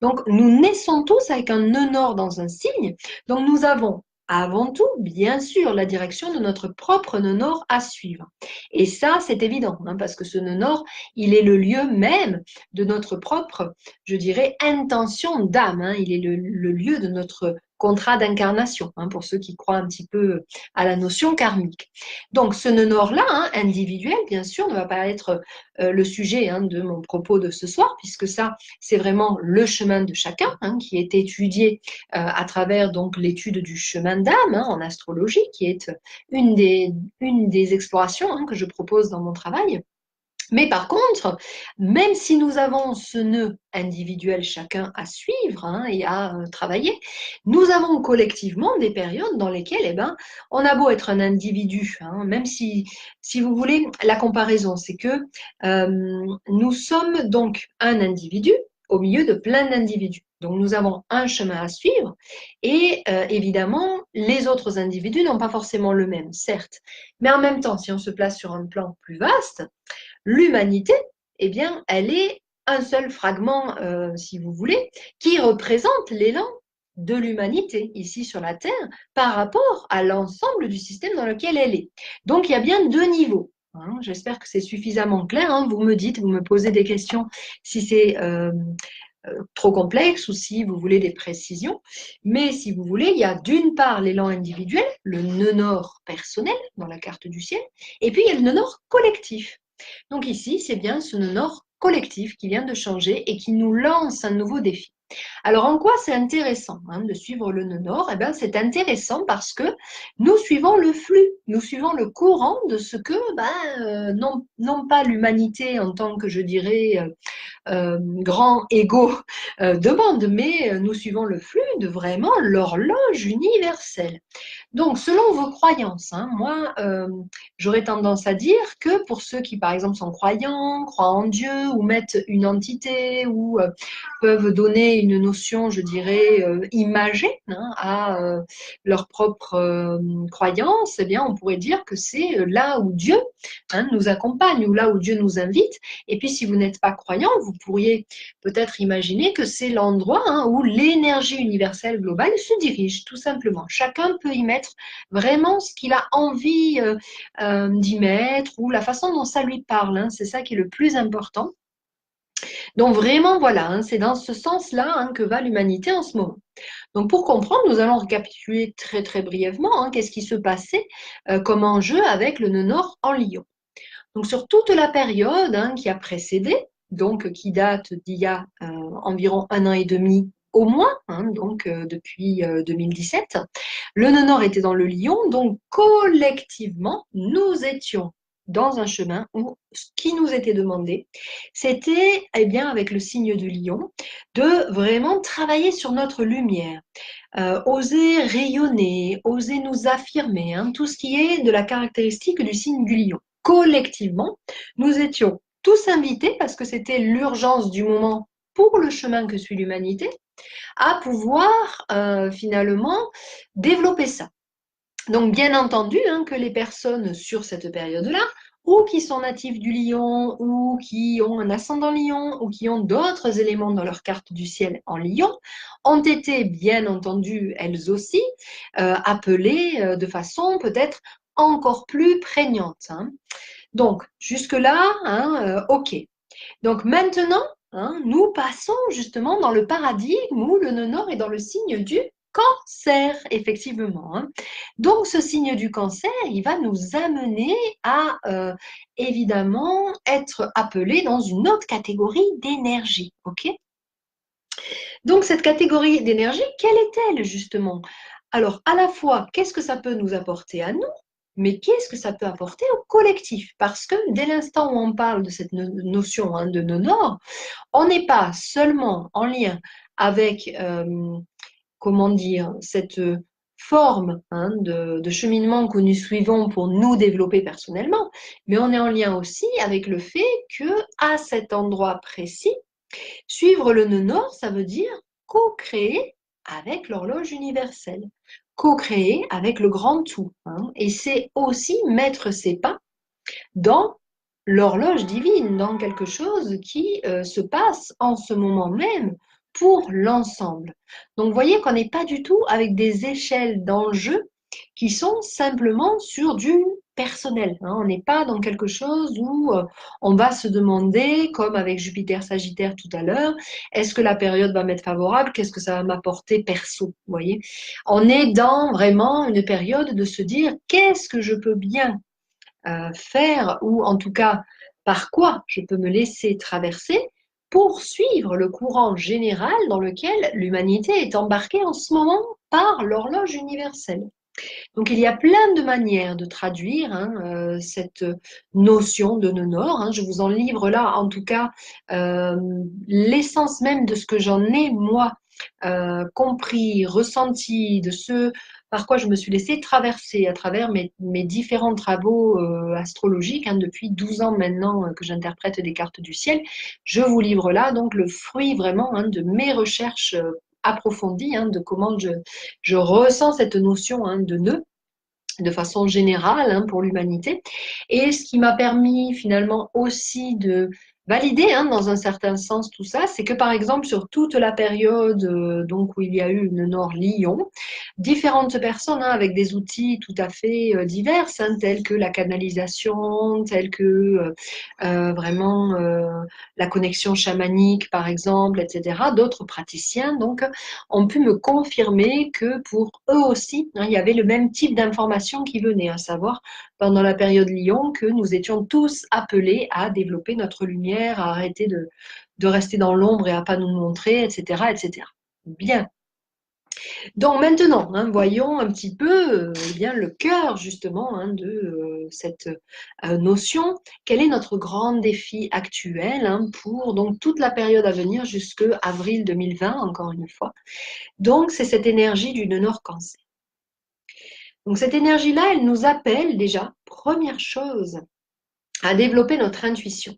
Donc, nous naissons tous avec un nœud nord dans un signe, donc nous avons avant tout, bien sûr, la direction de notre propre nœud nord à suivre. Et ça, c'est évident, parce que ce nœud nord, il est le lieu même de notre propre, je dirais, intention d'âme. Il est le lieu de notre contrat d'incarnation, pour ceux qui croient un petit peu à la notion karmique. Donc, ce nœud nord-là, individuel, bien sûr, ne va pas être le sujet de mon propos de ce soir, puisque ça, c'est vraiment le chemin de chacun qui est étudié à travers donc l'étude du chemin d'âme en astrologie, qui est une des explorations que je propose dans mon travail. Mais par contre, même si nous avons ce nœud individuel chacun à suivre hein, et à travailler, nous avons collectivement des périodes dans lesquelles on a beau être un individu, hein, même si vous voulez, la comparaison, c'est que nous sommes donc un individu au milieu de plein d'individus. Donc nous avons un chemin à suivre et évidemment, les autres individus n'ont pas forcément le même, certes. Mais en même temps, si on se place sur un plan plus vaste, l'humanité, eh bien, elle est un seul fragment, si vous voulez, qui représente l'élan de l'humanité ici sur la Terre par rapport à l'ensemble du système dans lequel elle est. Donc, il y a bien deux niveaux. Hein. J'espère que c'est suffisamment clair. Hein. Vous me dites, vous me posez des questions si c'est trop complexe ou si vous voulez des précisions. Mais si vous voulez, il y a d'une part l'élan individuel, le nœud nord personnel dans la carte du ciel, et puis il y a le nœud nord collectif. Donc ici, c'est bien ce nœud nord collectif qui vient de changer et qui nous lance un nouveau défi. Alors en quoi c'est intéressant hein, de suivre le nœud nord? Eh bien, c'est intéressant parce que nous suivons le flux, nous suivons le courant de ce que non pas l'humanité en tant que je dirais grand ego demande, mais nous suivons le flux de vraiment l'horloge universelle. Donc, selon vos croyances, hein, moi, j'aurais tendance à dire que pour ceux qui, par exemple, sont croyants, croient en Dieu ou mettent une entité ou peuvent donner une notion, je dirais, imagée hein, à leur propre croyance, eh bien, on pourrait dire que c'est là où Dieu hein, nous accompagne ou là où Dieu nous invite. Et puis, si vous n'êtes pas croyant, vous pourriez peut-être imaginer que c'est l'endroit hein, où l'énergie universelle globale se dirige, tout simplement. Chacun peut y mettre vraiment ce qu'il a envie d'y mettre ou la façon dont ça lui parle. Hein, c'est ça qui est le plus important. Donc vraiment, voilà, hein, c'est dans ce sens-là hein, que va l'humanité en ce moment. Donc pour comprendre, nous allons récapituler très très brièvement hein, qu'est-ce qui se passait comme enjeu avec le nœud nord en Lion. Donc sur toute la période hein, qui a précédé, donc qui date d'il y a environ 1 an et demi au moins, hein, donc depuis 2017, le nœud nord était dans le Lion, donc collectivement, nous étions dans un chemin où ce qui nous était demandé, c'était, eh bien, avec le signe de Lion, de vraiment travailler sur notre lumière, oser rayonner, oser nous affirmer, hein, tout ce qui est de la caractéristique du signe du Lion. Collectivement, nous étions tous invités, parce que c'était l'urgence du moment pour le chemin que suit l'humanité, à pouvoir finalement développer ça. Donc, bien entendu, hein, que les personnes sur cette période-là, ou qui sont natifs du lion, ou qui ont un ascendant lion, ou qui ont d'autres éléments dans leur carte du ciel en lion, ont été, bien entendu, elles aussi, appelées de façon peut-être encore plus prégnante. Hein. Donc, jusque-là, hein, OK. Donc maintenant, hein, nous passons justement dans le paradigme où le nœud nord est dans le signe du Cancer, effectivement. Hein. Donc, ce signe du Cancer, il va nous amener à, évidemment, être appelé dans une autre catégorie d'énergie. OK? Donc, cette catégorie d'énergie, quelle est-elle, justement? Alors, à la fois, qu'est-ce que ça peut nous apporter à nous? Mais qu'est-ce que ça peut apporter au collectif? Parce que dès l'instant où on parle de cette notion hein, de nœud nord, on n'est pas seulement en lien avec comment dire, cette forme hein, de cheminement que nous suivons pour nous développer personnellement, mais on est en lien aussi avec le fait que à cet endroit précis, suivre le nœud nord, ça veut dire co-créer avec l'horloge universelle, co-créer avec le grand tout. Hein, et c'est aussi mettre ses pas dans l'horloge divine, dans quelque chose qui se passe en ce moment même pour l'ensemble. Donc, vous voyez qu'on n'est pas du tout avec des échelles d'enjeux qui sont simplement sur du personnel. Hein. On n'est pas dans quelque chose où on va se demander, comme avec Jupiter Sagittaire tout à l'heure, est-ce que la période va m'être favorable? Qu'est-ce que ça va m'apporter perso? Vous voyez, on est dans vraiment une période de se dire, qu'est-ce que je peux bien faire, ou en tout cas par quoi je peux me laisser traverser pour suivre le courant général dans lequel l'humanité est embarquée en ce moment par l'horloge universelle. Donc, il y a plein de manières de traduire cette notion de nœud nord. Je vous en livre là, en tout cas, l'essence même de ce que j'en ai, moi, compris, ressenti, de ce par quoi je me suis laissée traverser à travers mes différents travaux astrologiques, depuis 12 ans maintenant que j'interprète des cartes du ciel. Je vous livre là donc le fruit vraiment de mes recherches approfondies, de comment je ressens cette notion de nœud de façon générale pour l'humanité. Et ce qui m'a permis finalement aussi de valider dans un certain sens tout ça, c'est que par exemple sur toute la période donc où il y a eu une Nord-Lion, différentes personnes avec des outils tout à fait divers, tels que la canalisation, tels que vraiment la connexion chamanique par exemple, etc. D'autres praticiens donc ont pu me confirmer que pour eux aussi, il y avait le même type d'informations qui venaient, à savoir pendant la période Lion que nous étions tous appelés à développer notre lumière, à arrêter de rester dans l'ombre et à pas nous montrer, etc., etc. Bien. Donc maintenant, voyons un petit peu bien le cœur justement de cette notion. Quel est notre grand défi actuel pour donc toute la période à venir jusqu'à avril 2020, encore une fois. Donc c'est cette énergie du nœud nord cancer. Donc cette énergie-là, elle nous appelle déjà, première chose, à développer notre intuition.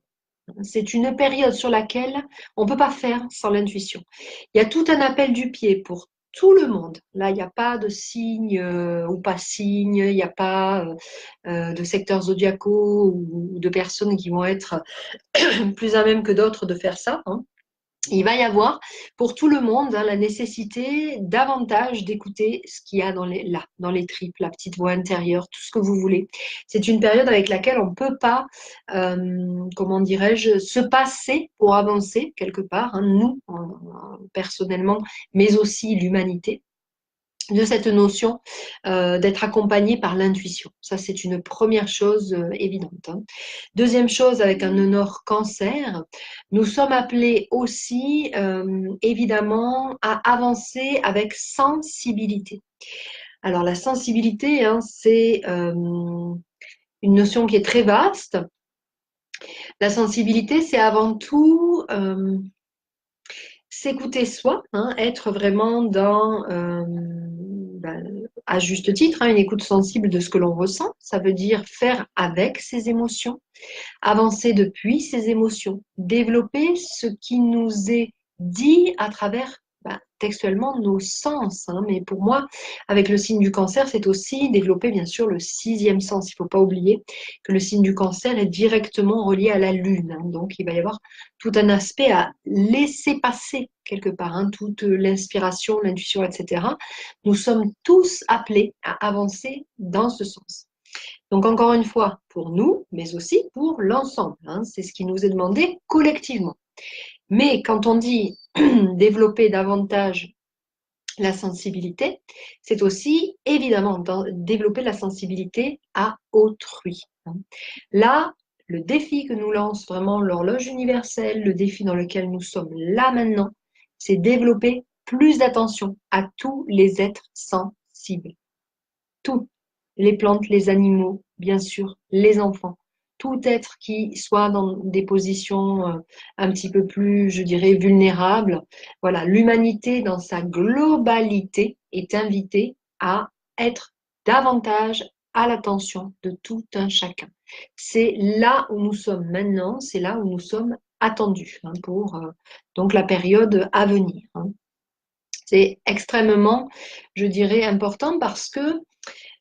C'est une période sur laquelle on ne peut pas faire sans l'intuition. Il y a tout un appel du pied pour tout le monde. Là, il n'y a pas de signe ou pas signe, il n'y a pas de secteurs zodiacaux ou de personnes qui vont être plus à même que d'autres de faire ça. Il va y avoir pour tout le monde la nécessité davantage d'écouter ce qu'il y a dans les tripes, la petite voix intérieure, tout ce que vous voulez. C'est une période avec laquelle on ne peut pas, comment dirais-je, se passer pour avancer quelque part, nous, personnellement, mais aussi l'humanité de cette notion d'être accompagné par l'intuition. Ça, c'est une première chose évidente. Deuxième chose, avec un nœud nord cancer, nous sommes appelés aussi, évidemment, à avancer avec sensibilité. Alors, la sensibilité, c'est une notion qui est très vaste. La sensibilité, c'est avant tout s'écouter soi, être vraiment dans, à juste titre, une écoute sensible de ce que l'on ressent. Ça veut dire faire avec ses émotions, avancer depuis ses émotions, développer ce qui nous est dit à travers textuellement nos sens. Mais pour moi, avec le signe du cancer, c'est aussi développer bien sûr le sixième sens. Il ne faut pas oublier que le signe du cancer est directement relié à la lune. Donc il va y avoir tout un aspect à laisser passer quelque part, toute l'inspiration, l'intuition, etc. Nous sommes tous appelés à avancer dans ce sens. Donc encore une fois, pour nous, mais aussi pour l'ensemble. C'est ce qui nous est demandé collectivement. Mais quand on dit développer davantage la sensibilité, c'est aussi évidemment développer la sensibilité à autrui. Là, le défi que nous lance vraiment l'horloge universelle, le défi dans lequel nous sommes là maintenant, c'est développer plus d'attention à tous les êtres sensibles. Tous, les plantes, les animaux, bien sûr, les enfants. Tout être qui soit dans des positions un petit peu plus, je dirais, vulnérables. Voilà, l'humanité dans sa globalité est invitée à être davantage à l'attention de tout un chacun. C'est là où nous sommes maintenant, c'est là où nous sommes attendus pour donc la période à venir. C'est extrêmement, je dirais, important parce que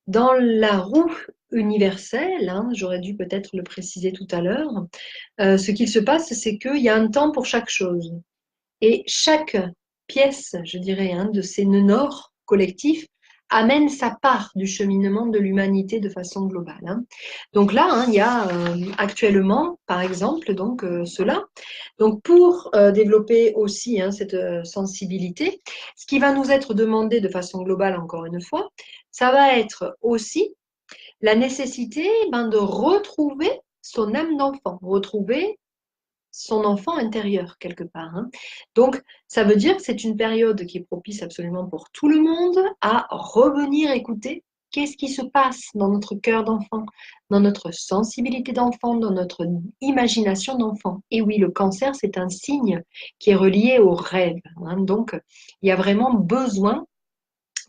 dans la roue universelle, j'aurais dû peut-être le préciser tout à l'heure, ce qu'il se passe, c'est qu'il y a un temps pour chaque chose. Et chaque pièce, je dirais, de ces nœuds nord collectifs amène sa part du cheminement de l'humanité de façon globale. Donc là, il y a actuellement, par exemple, donc cela. Donc pour développer aussi cette sensibilité, ce qui va nous être demandé de façon globale, encore une fois, ça va être aussi la nécessité de retrouver son âme d'enfant, retrouver son enfant intérieur quelque part. Donc, ça veut dire que c'est une période qui est propice absolument pour tout le monde à revenir écouter Qu'est-ce qui se passe dans notre cœur d'enfant, dans notre sensibilité d'enfant, dans notre imagination d'enfant? Et oui, le cancer, c'est un signe qui est relié au rêve, hein. Donc, il y a vraiment besoin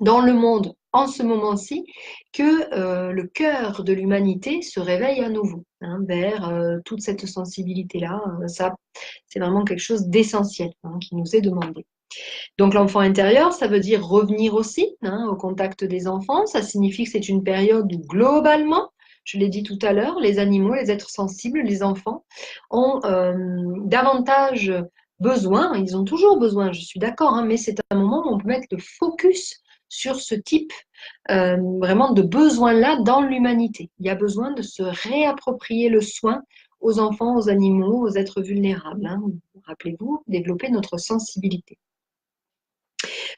dans le monde en ce moment-ci que le cœur de l'humanité se réveille à nouveau, hein, vers toute cette sensibilité-là. Ça, c'est vraiment quelque chose d'essentiel, hein, qui nous est demandé. Donc l'enfant intérieur, ça veut dire revenir aussi, hein, au contact des enfants. Ça signifie que c'est une période où globalement, je l'ai dit tout à l'heure, les animaux, les êtres sensibles, les enfants ont davantage besoin, ils ont toujours besoin, je suis d'accord, hein, mais c'est un moment où on peut mettre le focus sur ce type vraiment de besoin-là dans l'humanité. Il y a besoin de se réapproprier le soin aux enfants, aux animaux, aux êtres vulnérables, hein. Rappelez-vous, développer notre sensibilité.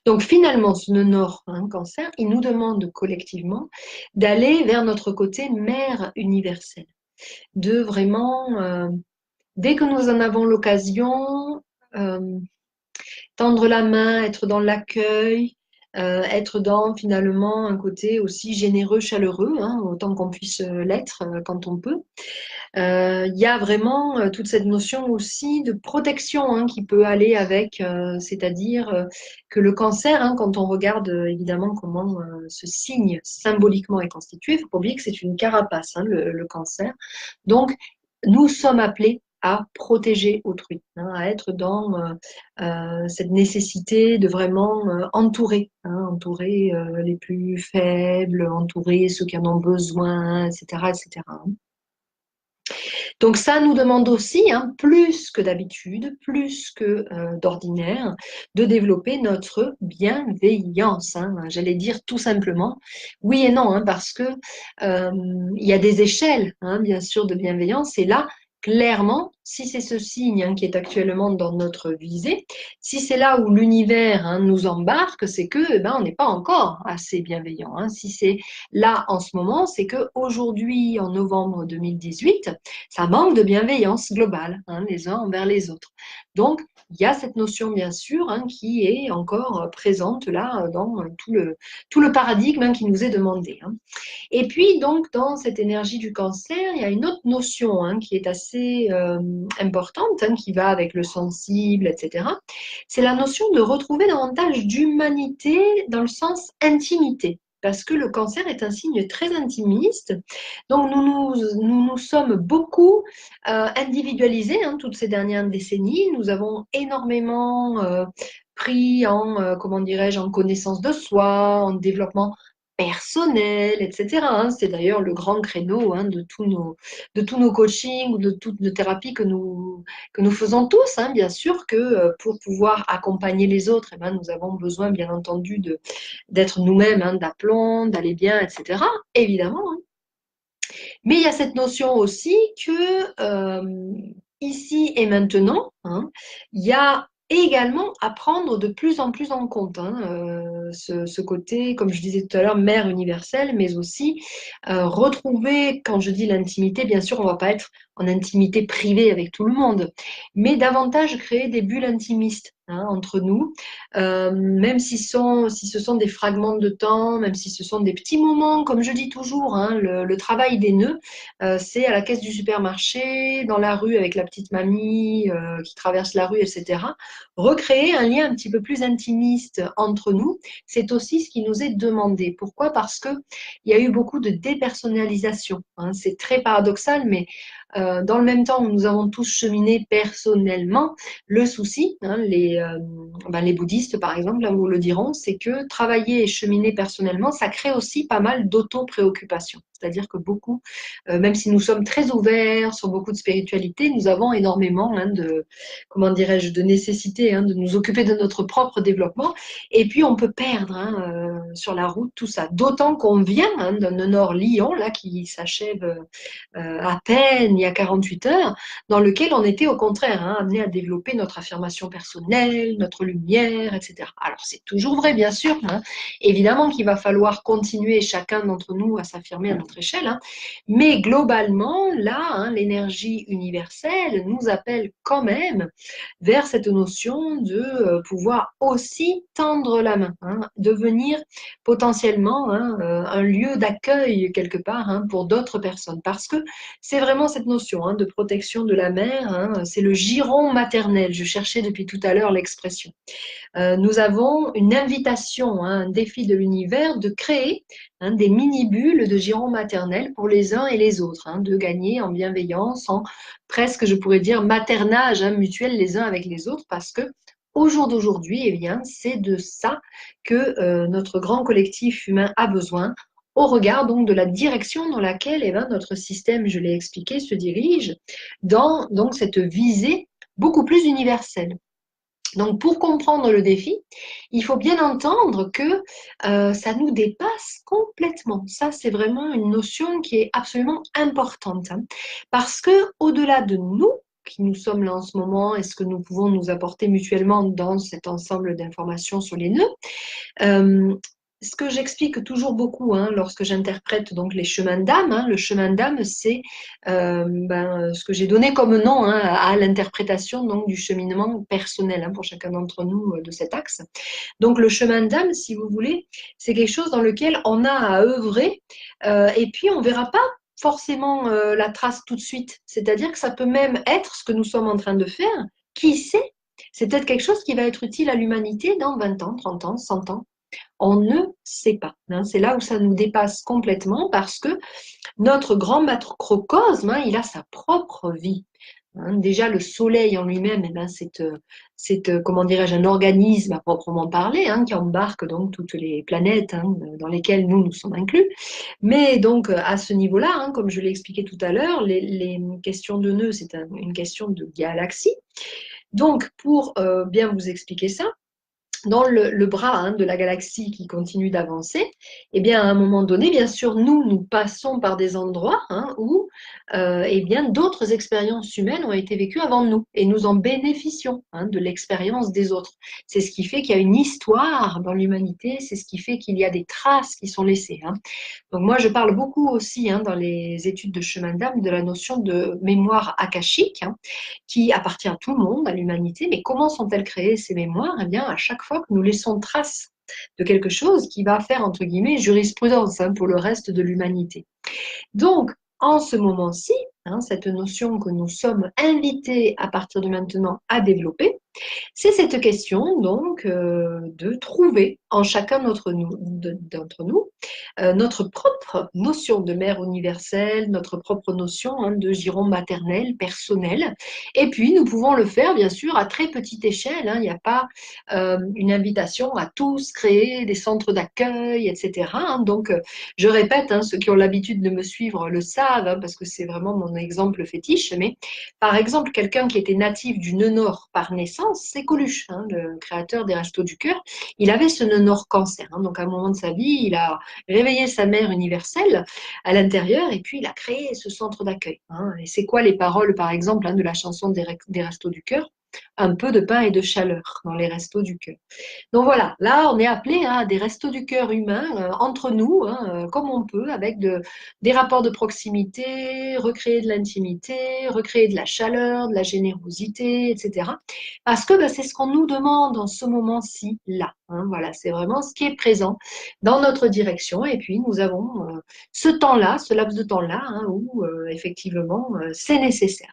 Donc finalement, ce nœud nord, hein, cancer, il nous demande collectivement d'aller vers notre côté mère universelle, de vraiment, dès que nous en avons l'occasion, euh, tendre la main, être dans l'accueil, être dans finalement un côté aussi généreux, chaleureux, hein, autant qu'on puisse l'être quand on peut. Il y a vraiment toute cette notion aussi de protection, hein, qui peut aller avec, c'est-à-dire que le cancer, hein, quand on regarde évidemment comment ce signe symboliquement est constitué, il ne faut pas oublier que c'est une carapace, hein, le cancer. Donc, nous sommes appelés à protéger autrui, hein, à être dans cette nécessité de vraiment entourer, hein, entourer les plus faibles, entourer ceux qui en ont besoin, etc., etc. Donc ça nous demande aussi, hein, plus que d'habitude, plus que d'ordinaire, de développer notre bienveillance, hein. J'allais dire tout simplement oui et non, hein, parce que il y a des échelles, hein, bien sûr, de bienveillance. Et là, clairement, si c'est ce signe, hein, qui est actuellement dans notre visée, si c'est là où l'univers, hein, nous embarque, c'est que eh ben, on n'est pas encore assez bienveillant, hein. Si c'est là en ce moment, c'est que aujourd'hui, en novembre 2018, ça manque de bienveillance globale, hein, les uns envers les autres. Donc, il y a cette notion, bien sûr, hein, qui est encore présente là dans tout le paradigme, hein, qui nous est demandé, hein. Et puis, donc, dans cette énergie du cancer, il y a une autre notion, hein, qui est assez importante, hein, qui va avec le sensible, etc. C'est la notion de retrouver davantage d'humanité dans le sens intimité. Parce que le cancer est un signe très intimiste. Donc, nous sommes beaucoup individualisés, hein, toutes ces dernières décennies. Nous avons énormément pris en, comment dirais-je, en connaissance de soi, en développement personnel, etc., hein. C'est d'ailleurs le grand créneau, hein, de tous nos coachings ou de toutes nos thérapies que nous faisons tous, hein. Bien sûr que pour pouvoir accompagner les autres, eh ben, nous avons besoin, bien entendu, d'être nous-mêmes, hein, d'aplomb, d'aller bien, etc., évidemment, hein. Mais il y a cette notion aussi que ici et maintenant, hein, il y a également à prendre de plus en plus en compte, hein, ce côté, comme je disais tout à l'heure, mère universelle, mais aussi retrouver, quand je dis l'intimité, bien sûr, on ne va pas être en intimité privée avec tout le monde, mais davantage créer des bulles intimistes, hein, entre nous, même si ce sont des fragments de temps, même si ce sont des petits moments, comme je dis toujours, hein, le travail des nœuds, c'est à la caisse du supermarché, dans la rue avec la petite mamie qui traverse la rue, etc. Recréer un lien un petit peu plus intimiste entre nous, c'est aussi ce qui nous est demandé. Pourquoi? Parce que il y a eu beaucoup de dépersonnalisation, hein. C'est très paradoxal, mais dans le même temps où nous avons tous cheminé personnellement, le souci, hein, les bouddhistes par exemple, là vous le diront, c'est que travailler et cheminer personnellement, ça crée aussi pas mal d'auto-préoccupation. C'est-à-dire que beaucoup, même si nous sommes très ouverts sur beaucoup de spiritualité, nous avons énormément, hein, de, comment dirais-je, de nécessité, hein, de nous occuper de notre propre développement. Et puis on peut perdre, hein, sur la route tout ça. D'autant qu'on vient, hein, d'un nord Lyon là qui s'achève à peine y a 48 heures, dans lequel on était au contraire amené à développer notre affirmation personnelle, notre lumière, etc. Alors c'est toujours vrai, bien sûr. Évidemment qu'il va falloir continuer chacun d'entre nous à s'affirmer à notre échelle, mais globalement, là, l'énergie universelle nous appelle quand même vers cette notion de pouvoir aussi tendre la main, devenir potentiellement un lieu d'accueil quelque part pour d'autres personnes. Parce que c'est vraiment cette notion de protection de la mère, c'est le giron maternel. Je cherchais depuis tout à l'heure l'expression. Nous avons une invitation, un défi de l'univers de créer des mini-bulles de giron maternel pour les uns et les autres, de gagner en bienveillance, en presque, je pourrais dire, maternage mutuel les uns avec les autres, parce que au jour d'aujourd'hui, eh bien, c'est de ça que notre grand collectif humain a besoin, au regard donc de la direction dans laquelle notre système, je l'ai expliqué, se dirige, dans donc cette visée beaucoup plus universelle. Donc, pour comprendre le défi, il faut bien entendre que ça nous dépasse complètement. Ça, c'est vraiment une notion qui est absolument importante, parce que au-delà de nous, qui nous sommes là en ce moment, et ce que nous pouvons nous apporter mutuellement dans cet ensemble d'informations sur les nœuds, ce que j'explique toujours beaucoup lorsque j'interprète donc les chemins d'âme, le chemin d'âme, c'est ce que j'ai donné comme nom à l'interprétation donc du cheminement personnel pour chacun d'entre nous de cet axe. Donc le chemin d'âme, si vous voulez, c'est quelque chose dans lequel on a à œuvrer et puis on verra pas forcément la trace tout de suite. C'est-à-dire que ça peut même être ce que nous sommes en train de faire. Qui sait? C'est peut-être quelque chose qui va être utile à l'humanité dans 20 ans, 30 ans, 100 ans. On ne sait pas. C'est là où ça nous dépasse complètement parce que notre grand macrocosme, il a sa propre vie. Déjà, le soleil en lui-même, c'est comment dirais-je, un organisme à proprement parler, qui embarque donc toutes les planètes dans lesquelles nous sommes inclus. Mais donc, à ce niveau-là, comme je l'ai expliqué tout à l'heure, les questions de nœuds, c'est une question de galaxie. Donc, pour bien vous expliquer ça, dans le bras de la galaxie qui continue d'avancer, eh bien, à un moment donné, bien sûr, nous passons par des endroits où eh bien, d'autres expériences humaines ont été vécues avant nous et nous en bénéficions de l'expérience des autres. C'est ce qui fait qu'il y a une histoire dans l'humanité, c'est ce qui fait qu'il y a des traces qui sont laissées. Donc moi, je parle beaucoup aussi dans les études de chemin d'âme de la notion de mémoire akashique qui appartient à tout le monde, à l'humanité. Mais comment sont-elles créées ces mémoires? Eh bien, à chaque fois que nous laissons trace de quelque chose qui va faire, entre guillemets, jurisprudence pour le reste de l'humanité. Donc, en ce moment-ci, cette notion que nous sommes invités à partir de maintenant à développer, c'est cette question donc de trouver en chacun d'entre nous notre propre notion de mère universelle, notre propre notion de giron maternel, personnel. Et puis nous pouvons le faire bien sûr à très petite échelle. Il n'y a pas une invitation à tous créer des centres d'accueil, etc. Donc je répète, ceux qui ont l'habitude de me suivre le savent, parce que c'est vraiment mon exemple fétiche. Mais par exemple, quelqu'un qui était natif du nœud nord par naissance, c'est Coluche, le créateur des Restos du Cœur. Il avait ce nœud nord cancer. Donc, à un moment de sa vie, il a réveillé sa mère universelle à l'intérieur et puis il a créé ce centre d'accueil. Et c'est quoi les paroles, par exemple, de la chanson des Restos du Cœur? Un peu de pain et de chaleur dans les Restos du Cœur. Donc voilà, là on est appelé à des restos du cœur humains entre nous, comme on peut, avec des rapports de proximité, recréer de l'intimité, recréer de la chaleur, de la générosité, etc. Parce que c'est ce qu'on nous demande en ce moment-ci, là. Voilà, c'est vraiment ce qui est présent dans notre direction. Et puis nous avons ce temps-là, ce laps de temps-là, où effectivement c'est nécessaire.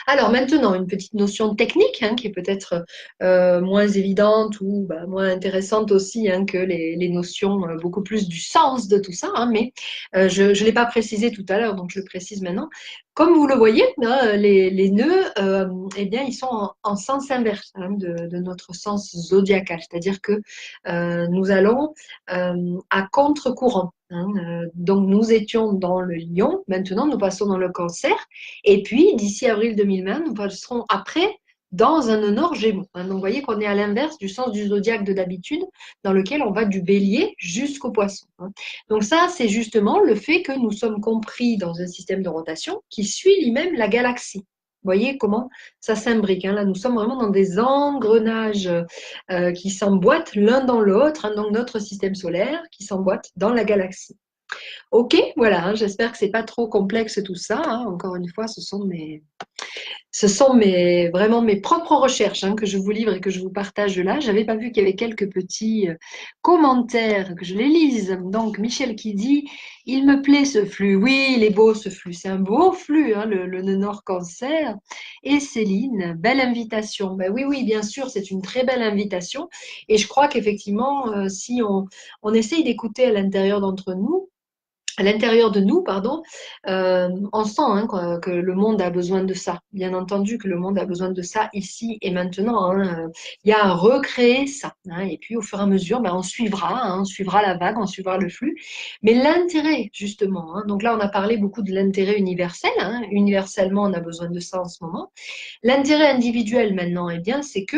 Alors maintenant, une petite notion technique qui est peut-être moins évidente ou moins intéressante aussi que les notions beaucoup plus du sens de tout ça, mais je ne l'ai pas précisé tout à l'heure, donc je le précise maintenant. Comme vous le voyez, les nœuds, eh bien, ils sont en sens inverse de notre sens zodiacal, c'est-à-dire que nous allons à contre-courant. Donc nous étions dans le lion, maintenant nous passons dans le cancer, et puis d'ici avril 2020, nous passerons après dans un nœud nord Gémeaux. Hein. Donc, vous voyez qu'on est à l'inverse du sens du zodiaque de d'habitude, dans lequel on va du Bélier jusqu'au Poisson. Hein. Donc, ça, c'est justement le fait que nous sommes compris dans un système de rotation qui suit lui-même la galaxie. Vous voyez comment ça s'imbrique. Hein. Là, nous sommes vraiment dans des engrenages qui s'emboîtent l'un dans l'autre, hein, donc notre système solaire qui s'emboîte dans la galaxie. Ok, voilà, hein, j'espère que c'est pas trop complexe tout ça. Hein. Encore une fois, ce sont vraiment mes propres recherches hein, que je vous livre et que je vous partage là. J'avais pas vu qu'il y avait quelques petits commentaires, que je les lise. Donc, Michel qui dit, il me plaît ce flux. Oui, il est beau ce flux. C'est un beau flux, hein, le nœud nord cancer. Et Céline, belle invitation. Ben oui, oui, bien sûr, c'est une très belle invitation. Et je crois qu'effectivement, si on essaye d'écouter à l'intérieur d'entre nous, à l'intérieur de nous, pardon, on sent hein, que le monde a besoin de ça. Bien entendu que le monde a besoin de ça ici et maintenant. Hein. Il y a à recréer ça. Hein. Et puis au fur et à mesure, ben, on suivra la vague, on suivra le flux. Mais l'intérêt, justement, hein, donc là on a parlé beaucoup de l'intérêt universel. Hein. Universellement, on a besoin de ça en ce moment. L'intérêt individuel maintenant, eh bien, c'est que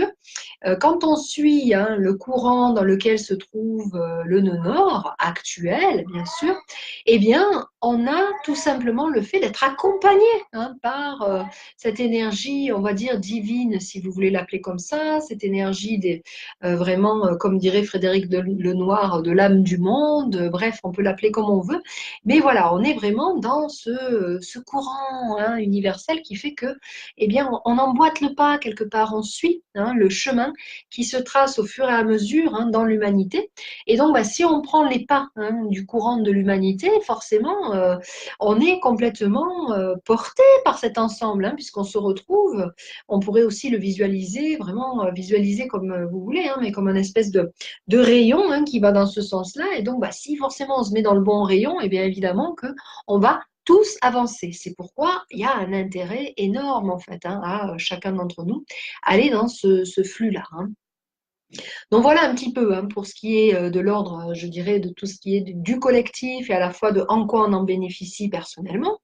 quand on suit hein, le courant dans lequel se trouve le nœud nord actuel, bien sûr, eh bien, on a tout simplement le fait d'être accompagné hein, par cette énergie, on va dire divine, si vous voulez l'appeler comme ça, cette énergie vraiment, comme dirait Frédéric Lenoir, de l'âme du monde. Bref, on peut l'appeler comme on veut, mais voilà, on est vraiment dans ce courant hein, universel qui fait que, eh bien, on emboîte le pas quelque part, on suit hein, le chemin qui se trace au fur et à mesure hein, dans l'humanité. Et donc, bah, si on prend les pas hein, du courant de l'humanité, forcément, on est complètement porté par cet ensemble, hein, puisqu'on se retrouve, on pourrait aussi le visualiser, vraiment visualiser comme vous voulez, hein, mais comme une espèce de rayon hein, qui va dans ce sens-là. Et donc, bah, si forcément on se met dans le bon rayon, et bien évidemment qu'on va tous avancer. C'est pourquoi il y a un intérêt énorme en fait hein, à chacun d'entre nous aller dans ce flux-là. Hein. Donc voilà un petit peu hein, pour ce qui est de l'ordre, je dirais, de tout ce qui est du collectif et à la fois de en quoi on en bénéficie personnellement.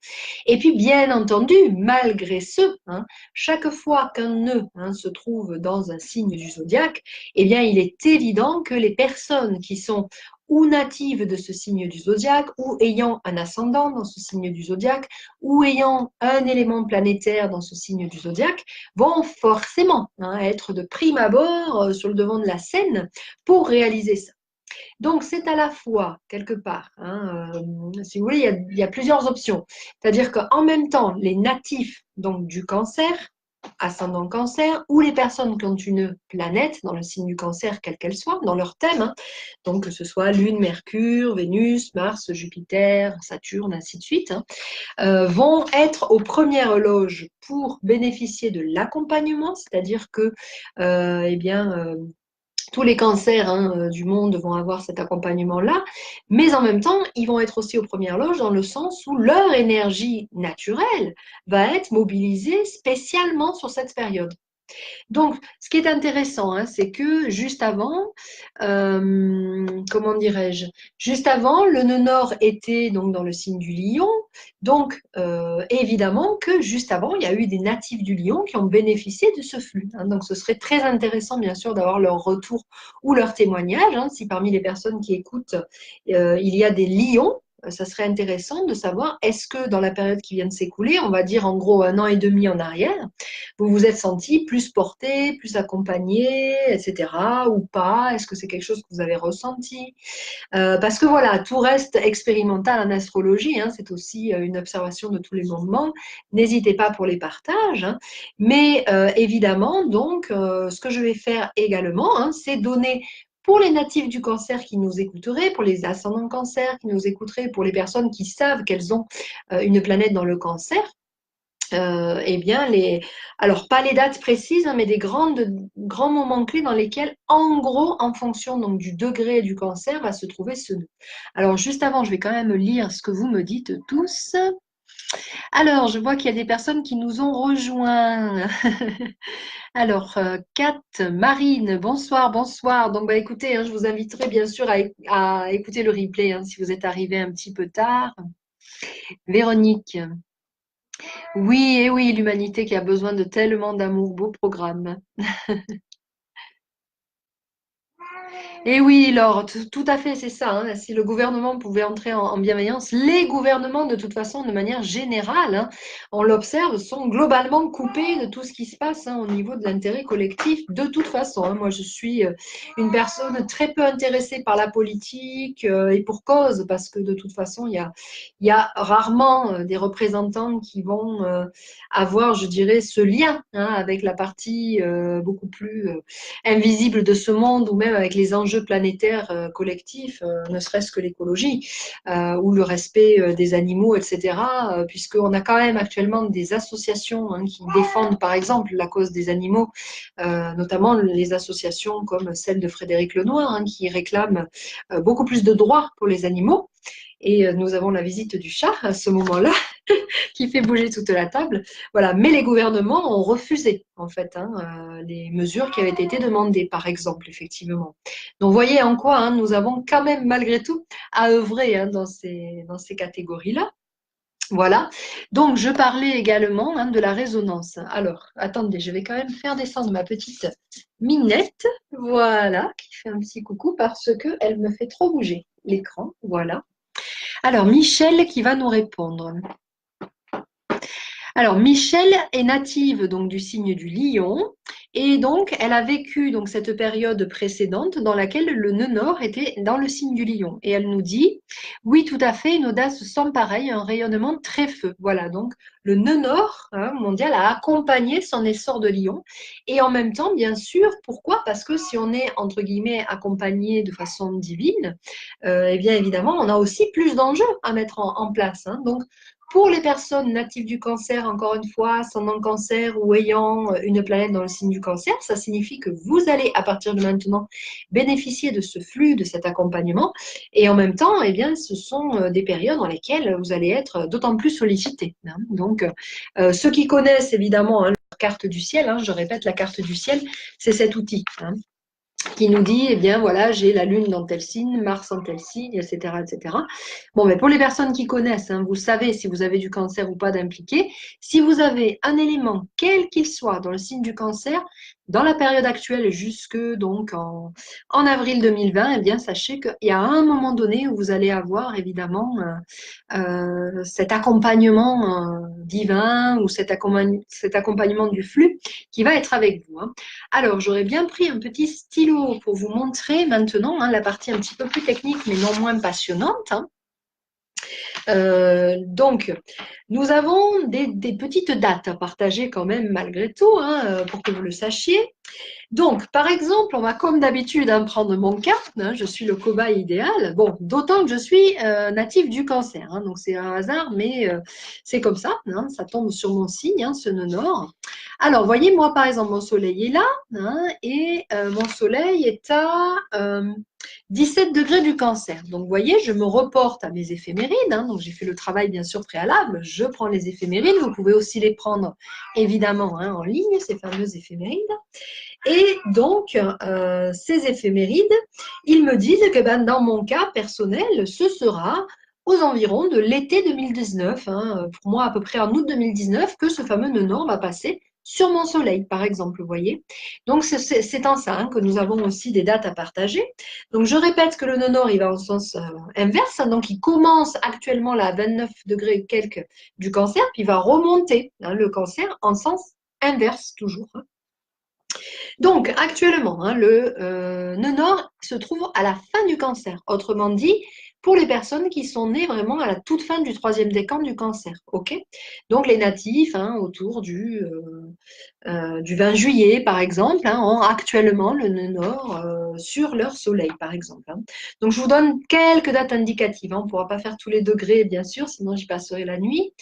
Et puis bien entendu, malgré ce, hein, chaque fois qu'un nœud hein, se trouve dans un signe du zodiaque, eh bien il est évident que les personnes qui sont ou natives de ce signe du zodiaque, ou ayant un ascendant dans ce signe du zodiaque, ou ayant un élément planétaire dans ce signe du zodiaque, vont forcément hein, être de prime abord sur le devant de la scène pour réaliser ça. Donc, c'est à la fois, quelque part, hein, si vous voulez, il y a plusieurs options. C'est-à-dire qu'en même temps, les natifs donc, du cancer, ascendant cancer, ou les personnes qui ont une planète dans le signe du cancer, quelle qu'elle soit, dans leur thème, hein, donc que ce soit Lune, Mercure, Vénus, Mars, Jupiter, Saturne, ainsi de suite, hein, vont être aux premières loges pour bénéficier de l'accompagnement, c'est-à-dire que, eh bien, tous les cancers hein, du monde vont avoir cet accompagnement-là, mais en même temps, ils vont être aussi aux premières loges dans le sens où leur énergie naturelle va être mobilisée spécialement sur cette période. Donc, ce qui est intéressant, hein, c'est que juste avant, comment dirais-je, juste avant, le nœud nord était donc dans le signe du lion. Donc, évidemment que juste avant, il y a eu des natifs du lion qui ont bénéficié de ce flux. Hein. Donc, ce serait très intéressant, bien sûr, d'avoir leur retour ou leur témoignage. Hein, si parmi les personnes qui écoutent, il y a des lions, ça serait intéressant de savoir est-ce que dans la période qui vient de s'écouler, on va dire en gros 1 an et demi en arrière, vous vous êtes senti plus porté, plus accompagné, etc. ou pas? Est-ce que c'est quelque chose que vous avez ressenti? Parce que voilà, tout reste expérimental en astrologie, hein, c'est aussi une observation de tous les moments. N'hésitez pas pour les partages. Hein. Mais évidemment, donc, ce que je vais faire également, hein, c'est donner pour les natifs du cancer qui nous écouteraient, pour les ascendants cancer qui nous écouteraient, pour les personnes qui savent qu'elles ont une planète dans le cancer, eh bien, alors pas les dates précises, hein, mais des grands moments clés dans lesquels, en gros, en fonction donc, du degré du cancer, va se trouver ce nœud. Alors, juste avant, je vais quand même lire ce que vous me dites tous. Alors, je vois qu'il y a des personnes qui nous ont rejoints. Alors, Kat, Marine, bonsoir, bonsoir. Donc, bah, écoutez, hein, je vous inviterai bien sûr à écouter le replay hein, si vous êtes arrivé un petit peu tard. Véronique. Oui, et oui, l'humanité qui a besoin de tellement d'amour, beau programme. Et oui, Laure, tout à fait, c'est ça, hein. Si le gouvernement pouvait entrer en bienveillance, les gouvernements, de toute façon, de manière générale, hein, on l'observe, sont globalement coupés de tout ce qui se passe, hein, au niveau de l'intérêt collectif. De toute façon, hein. Moi, je suis une personne très peu intéressée par la politique, et pour cause, parce que de toute façon, il y a rarement des représentants qui vont avoir, je dirais, ce lien, hein, avec la partie beaucoup plus invisible de ce monde, ou même avec les enjeux planétaires collectifs, ne serait-ce que l'écologie, ou le respect des animaux, etc. Puisqu'on a quand même actuellement des associations, hein, qui défendent par exemple la cause des animaux, notamment les associations comme celle de Frédéric Lenoir, hein, qui réclament beaucoup plus de droits pour les animaux. Et nous avons la visite du chat à ce moment-là, qui fait bouger toute la table. Voilà. Mais les gouvernements ont refusé, en fait, hein, les mesures qui avaient été demandées, par exemple, effectivement. Donc, voyez en quoi, hein, nous avons quand même, malgré tout, à œuvrer, hein, dans ces catégories-là. Voilà. Donc, je parlais également, hein, de la résonance. Alors, attendez, je vais quand même faire descendre ma petite Minette, voilà, qui fait un petit coucou parce qu'elle me fait trop bouger l'écran. Voilà. Alors, Michel qui va nous répondre. Alors, Michelle est native donc du signe du lion, et donc elle a vécu donc cette période précédente dans laquelle le nœud nord était dans le signe du lion. Et elle nous dit, oui, tout à fait, une audace sans pareil, un rayonnement très feu. Voilà, donc le nœud nord, hein, mondial a accompagné son essor de lion. Et en même temps, bien sûr, pourquoi? Parce que si on est, entre guillemets, accompagné de façon divine, eh bien évidemment, on a aussi plus d'enjeux à mettre en place, hein. Donc, pour les personnes natives du cancer, encore une fois, ascendant le cancer ou ayant une planète dans le signe du cancer, ça signifie que vous allez, à partir de maintenant, bénéficier de ce flux, de cet accompagnement. Et en même temps, eh bien, ce sont des périodes dans lesquelles vous allez être d'autant plus sollicité, hein. Donc, ceux qui connaissent évidemment, hein, la carte du ciel, hein, je répète, la carte du ciel, c'est cet outil, hein, qui nous dit, eh bien voilà, j'ai la Lune dans tel signe, Mars en tel signe, etc., etc. Bon, mais pour les personnes qui connaissent, hein, vous savez si vous avez du cancer ou pas d'impliqué. Si vous avez un élément, quel qu'il soit, dans le signe du cancer, dans la période actuelle jusque donc en avril 2020, eh bien sachez qu'il y a un moment donné où vous allez avoir évidemment cet accompagnement divin, ou cet accompagnement du flux qui va être avec vous, hein. Alors, j'aurais bien pris un petit stylo pour vous montrer maintenant, hein, la partie un petit peu plus technique, mais non moins passionnante, hein. Donc, nous avons des petites dates à partager quand même malgré tout, hein, pour que vous le sachiez. Donc, par exemple, on va comme d'habitude, hein, prendre mon cas, hein, je suis le cobaye idéal. Bon, d'autant que je suis native du cancer, hein, donc c'est un hasard, mais c'est comme ça, hein, ça tombe sur mon signe, hein, ce nœud nord. Alors, voyez, moi, par exemple, mon soleil est là, hein, et mon soleil est à 17 degrés du cancer. Donc, vous voyez, je me reporte à mes éphémérides, hein, donc j'ai fait le travail, bien sûr, préalable. Je prends les éphémérides, vous pouvez aussi les prendre, évidemment, hein, en ligne, ces fameuses éphémérides. Et donc, ces éphémérides, ils me disent que ben, dans mon cas personnel, ce sera aux environs de l'été 2019, hein, pour moi à peu près en août 2019, que ce fameux nœud nord va passer sur mon soleil, par exemple, vous voyez. Donc, c'est en ça, hein, que nous avons aussi des dates à partager. Donc, je répète que le nœud nord, il va en sens inverse, hein, donc il commence actuellement là, à 29 degrés quelques du cancer, puis il va remonter, hein, le cancer en sens inverse toujours, hein. Donc, actuellement, hein, le nœud nord se trouve à la fin du cancer. Autrement dit, pour les personnes qui sont nées vraiment à la toute fin du troisième décan du cancer. OK? Donc, les natifs, hein, autour du 20 juillet, par exemple, hein, ont actuellement le nœud nord sur leur soleil, par exemple, hein. Donc, je vous donne quelques dates indicatives, hein. On ne pourra pas faire tous les degrés, bien sûr, sinon j'y passerai la nuit.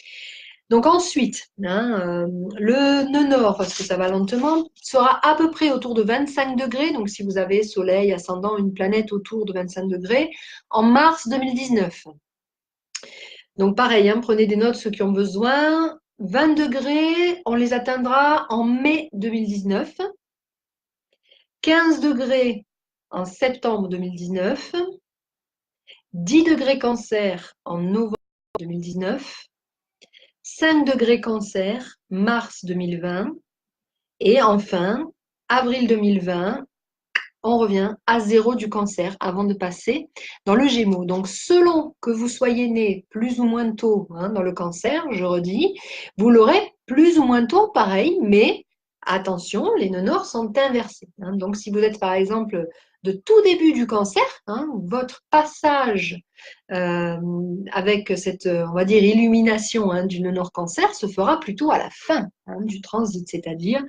Donc ensuite, hein, le nœud nord, parce que ça va lentement, sera à peu près autour de 25 degrés. Donc si vous avez Soleil, ascendant, une planète autour de 25 degrés, en mars 2019. Donc pareil, hein, prenez des notes ceux qui ont besoin. 20 degrés, on les atteindra en mai 2019. 15 degrés en septembre 2019. 10 degrés cancer en novembre 2019. 5 degrés Cancer, mars 2020. Et enfin, avril 2020, on revient à 0 du Cancer avant de passer dans le Gémeaux. Donc, selon que vous soyez né plus ou moins tôt dans le Cancer, je redis, vous l'aurez plus ou moins tôt, pareil, mais attention, les nœuds nord sont inversés. Donc, si vous êtes par exemple de tout début du Cancer, votre passage avec cette, on va dire, illumination du nœud nord Cancer se fera plutôt à la fin du transit, c'est-à-dire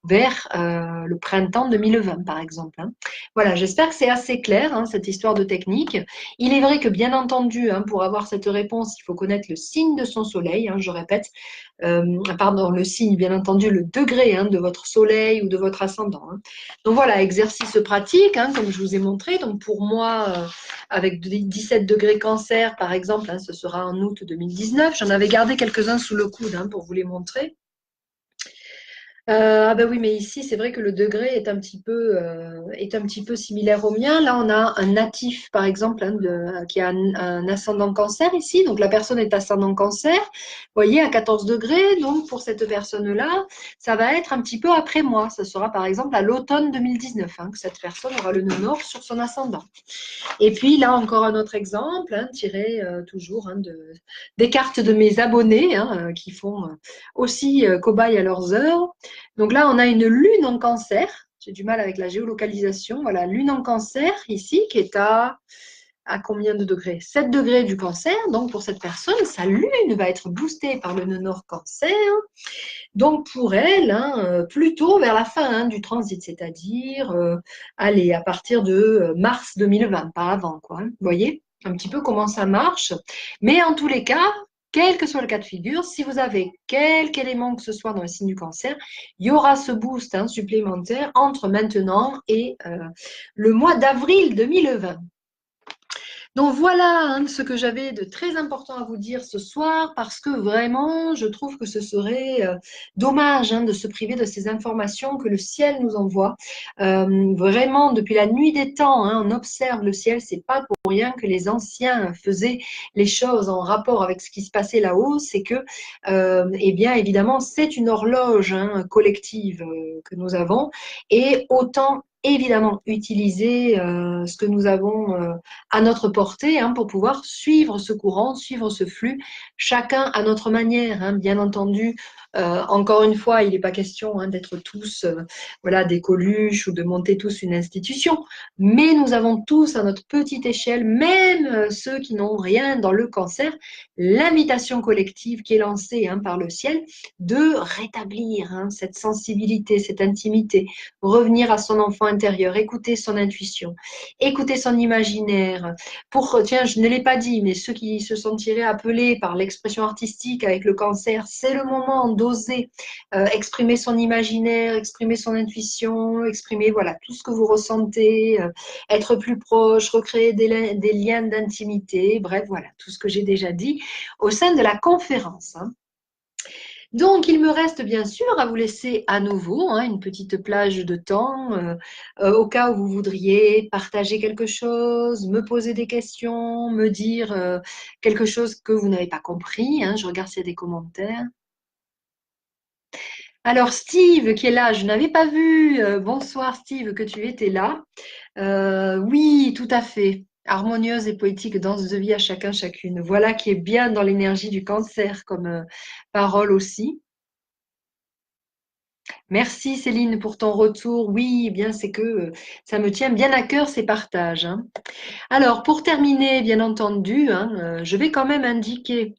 vers le printemps 2020, par exemple. Voilà, j'espère que c'est assez clair, cette histoire de technique. Il est vrai que, bien entendu, pour avoir cette réponse, il faut connaître le signe de son soleil, je répète, pardon, le signe, bien entendu, le degré de votre soleil ou de votre ascendant. Donc voilà, exercice pratique, comme je vous ai montré. Donc pour moi, avec 17 degrés Cancer, par exemple, ce sera en août 2019. J'en avais gardé quelques-uns sous le coude pour vous les montrer. Ah ben oui, mais ici, c'est vrai que le degré est un petit peu similaire au mien. Là, on a un natif, par exemple, qui a un ascendant Cancer ici. Donc, la personne est ascendant Cancer, vous voyez, à 14 degrés. Donc, pour cette personne-là, ça va être un petit peu après moi. Ce sera, par exemple, à l'automne 2019 que cette personne aura le nœud nord sur son ascendant. Et puis, là, encore un autre exemple, tiré toujours des cartes de mes abonnés qui font aussi cobaye à leurs heures. Donc là, on a une lune en Cancer. J'ai du mal avec la géolocalisation. Voilà, lune en Cancer ici qui est à combien de degrés? 7 degrés du Cancer. Donc pour cette personne, sa lune va être boostée par le nœud nord Cancer. Donc pour elle, plutôt vers la fin du transit, c'est-à-dire allez, à partir de mars 2020, pas avant, quoi. Vous voyez un petit peu comment ça marche. Mais en tous les cas, quel que soit le cas de figure, si vous avez quelque élément que ce soit dans le signe du Cancer, il y aura ce boost supplémentaire entre maintenant et le mois d'avril 2020. Donc voilà ce que j'avais de très important à vous dire ce soir, parce que vraiment, je trouve que ce serait dommage de se priver de ces informations que le ciel nous envoie. Vraiment, depuis la nuit des temps, on observe le ciel. C'est pas pour rien que les anciens faisaient les choses en rapport avec ce qui se passait là-haut. C'est que, eh bien, évidemment, c'est une horloge collective que nous avons, et autant évidemment utiliser ce que nous avons à notre portée pour pouvoir suivre ce courant, suivre ce flux, chacun à notre manière, bien entendu. Encore une fois, il n'est pas question d'être tous voilà, des Coluches ou de monter tous une institution, mais nous avons tous à notre petite échelle, même ceux qui n'ont rien dans le Cancer, l'invitation collective qui est lancée par le ciel de rétablir cette sensibilité, cette intimité, revenir à son enfant intérieur, écouter son intuition, écouter son imaginaire. Tiens, je ne l'ai pas dit, mais ceux qui se sentiraient appelés par l'expression artistique avec le Cancer, c'est le moment d'oser exprimer son imaginaire, exprimer son intuition, exprimer voilà tout ce que vous ressentez, être plus proche, recréer des liens d'intimité, bref, voilà tout ce que j'ai déjà dit au sein de la conférence. Donc, il me reste bien sûr à vous laisser à nouveau une petite plage de temps au cas où vous voudriez partager quelque chose, me poser des questions, me dire quelque chose que vous n'avez pas compris. Je regarde s'il y a des commentaires. Alors, Steve qui est là, je n'avais pas vu. Bonsoir Steve, que tu étais là. Oui, tout à fait. Harmonieuse et poétique danse de vie à chacun, chacune. Voilà qui est bien dans l'énergie du Cancer comme parole aussi. Merci Céline pour ton retour. Oui, eh bien c'est que ça me tient bien à cœur ces partages. Alors pour terminer, bien entendu, je vais quand même indiquer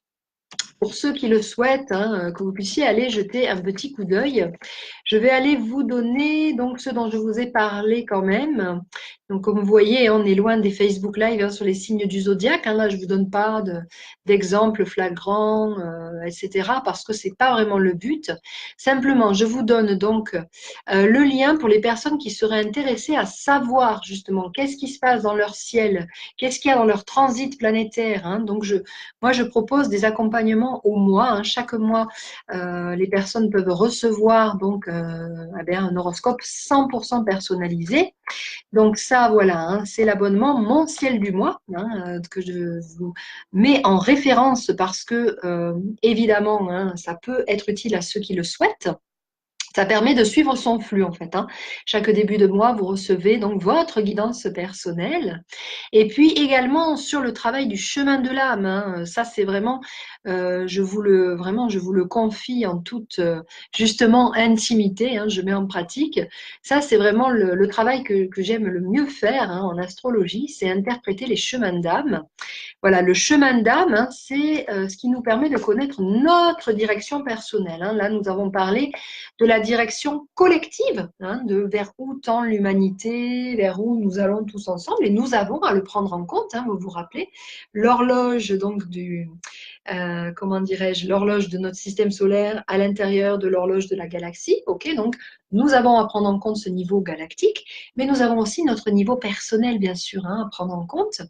pour ceux qui le souhaitent, que vous puissiez aller jeter un petit coup d'œil. Je vais aller vous donner donc ce dont je vous ai parlé quand même. Donc comme vous voyez, on est loin des Facebook Live sur les signes du zodiaque. Là, je ne vous donne pas d'exemples flagrants, etc. parce que c'est pas vraiment le but. Simplement, je vous donne donc le lien pour les personnes qui seraient intéressées à savoir justement qu'est-ce qui se passe dans leur ciel, qu'est-ce qu'il y a dans leur transit planétaire. Donc moi, je propose des accompagnements au mois. Chaque mois, les personnes peuvent recevoir donc un horoscope 100% personnalisé. Donc ça, ça, voilà, hein, c'est l'abonnement Mon Ciel du mois, hein, que je vous mets en référence parce que, évidemment, hein, ça peut être utile à ceux qui le souhaitent. Ça permet de suivre son flux en fait, hein. Chaque début de mois, vous recevez donc votre guidance personnelle. Et puis également sur le travail du chemin de l'âme, hein. Ça, c'est vraiment, je vous le confie en toute justement intimité, hein, je mets en pratique. Ça, c'est vraiment le travail que j'aime le mieux faire, hein, en astrologie, c'est interpréter les chemins d'âme. Voilà, le chemin d'âme, hein, c'est ce qui nous permet de connaître notre direction personnelle, hein. Là, nous avons parlé de la direction collective, hein, de vers où tend l'humanité, vers où nous allons tous ensemble, et nous avons à le prendre en compte, hein, vous vous rappelez, l'horloge donc comment dirais-je, l'horloge de notre système solaire à l'intérieur de l'horloge de la galaxie. Ok, donc nous avons à prendre en compte ce niveau galactique, mais nous avons aussi notre niveau personnel, bien sûr, hein, à prendre en compte.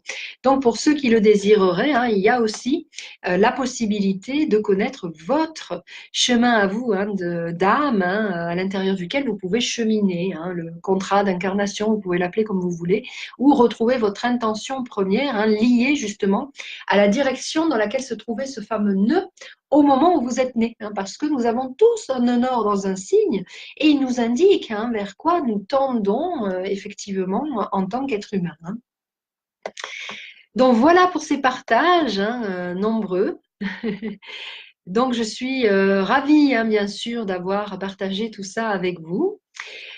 Donc, pour ceux qui le désireraient, hein, il y a aussi la possibilité de connaître votre chemin à vous, hein, d'âme, hein, à l'intérieur duquel vous pouvez cheminer, hein, le contrat d'incarnation, vous pouvez l'appeler comme vous voulez, ou retrouver votre intention première, hein, liée justement à la direction dans laquelle se trouvait ce fameux nœud au moment où vous êtes né, hein, parce que nous avons tous un nœud nord dans un signe et il nous indique, hein, vers quoi nous tendons effectivement en tant qu'être humain, hein. Donc voilà pour ces partages, hein, nombreux. Donc je suis ravie, hein, bien sûr, d'avoir partagé tout ça avec vous.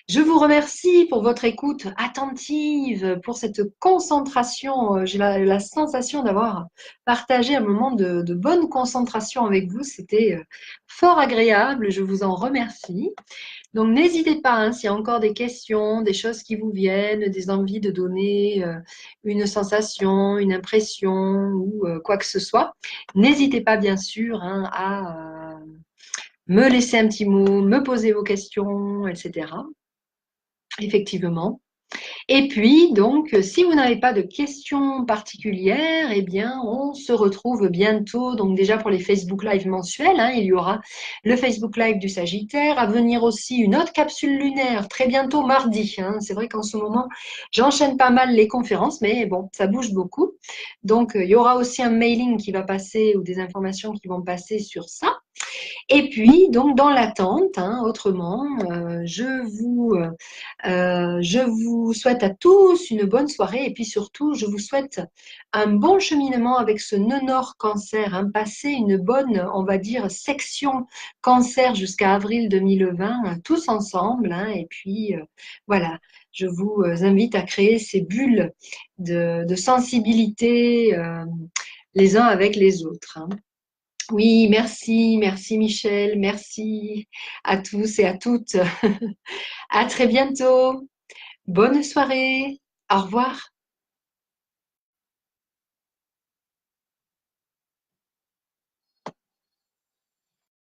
Je vous remercie pour votre écoute attentive, pour cette concentration. J'ai la sensation d'avoir partagé un moment de bonne concentration avec vous. C'était fort agréable. Je vous en remercie. Donc, n'hésitez pas, hein, s'il y a encore des questions, des choses qui vous viennent, des envies de donner une sensation, une impression ou quoi que ce soit. N'hésitez pas, bien sûr, hein, à me laisser un petit mot, me poser vos questions, etc. Effectivement. Et puis, donc, si vous n'avez pas de questions particulières, eh bien, on se retrouve bientôt. Donc, déjà pour les Facebook Live mensuels, hein, il y aura le Facebook Live du Sagittaire. À venir aussi une autre capsule lunaire, très bientôt mardi, hein. C'est vrai qu'en ce moment, j'enchaîne pas mal les conférences, mais bon, ça bouge beaucoup. Donc, il y aura aussi un mailing qui va passer ou des informations qui vont passer sur ça. Et puis, donc, dans l'attente, hein, autrement, je vous souhaite à tous une bonne soirée et puis surtout, je vous souhaite un bon cheminement avec ce nœud nord cancer, hein, passer une bonne, on va dire, section cancer jusqu'à avril 2020, hein, tous ensemble, hein, et puis, voilà, je vous invite à créer ces bulles de sensibilité les uns avec les autres, hein. Oui, merci, merci Michel, merci à tous et à toutes. À très bientôt. Bonne soirée. Au revoir.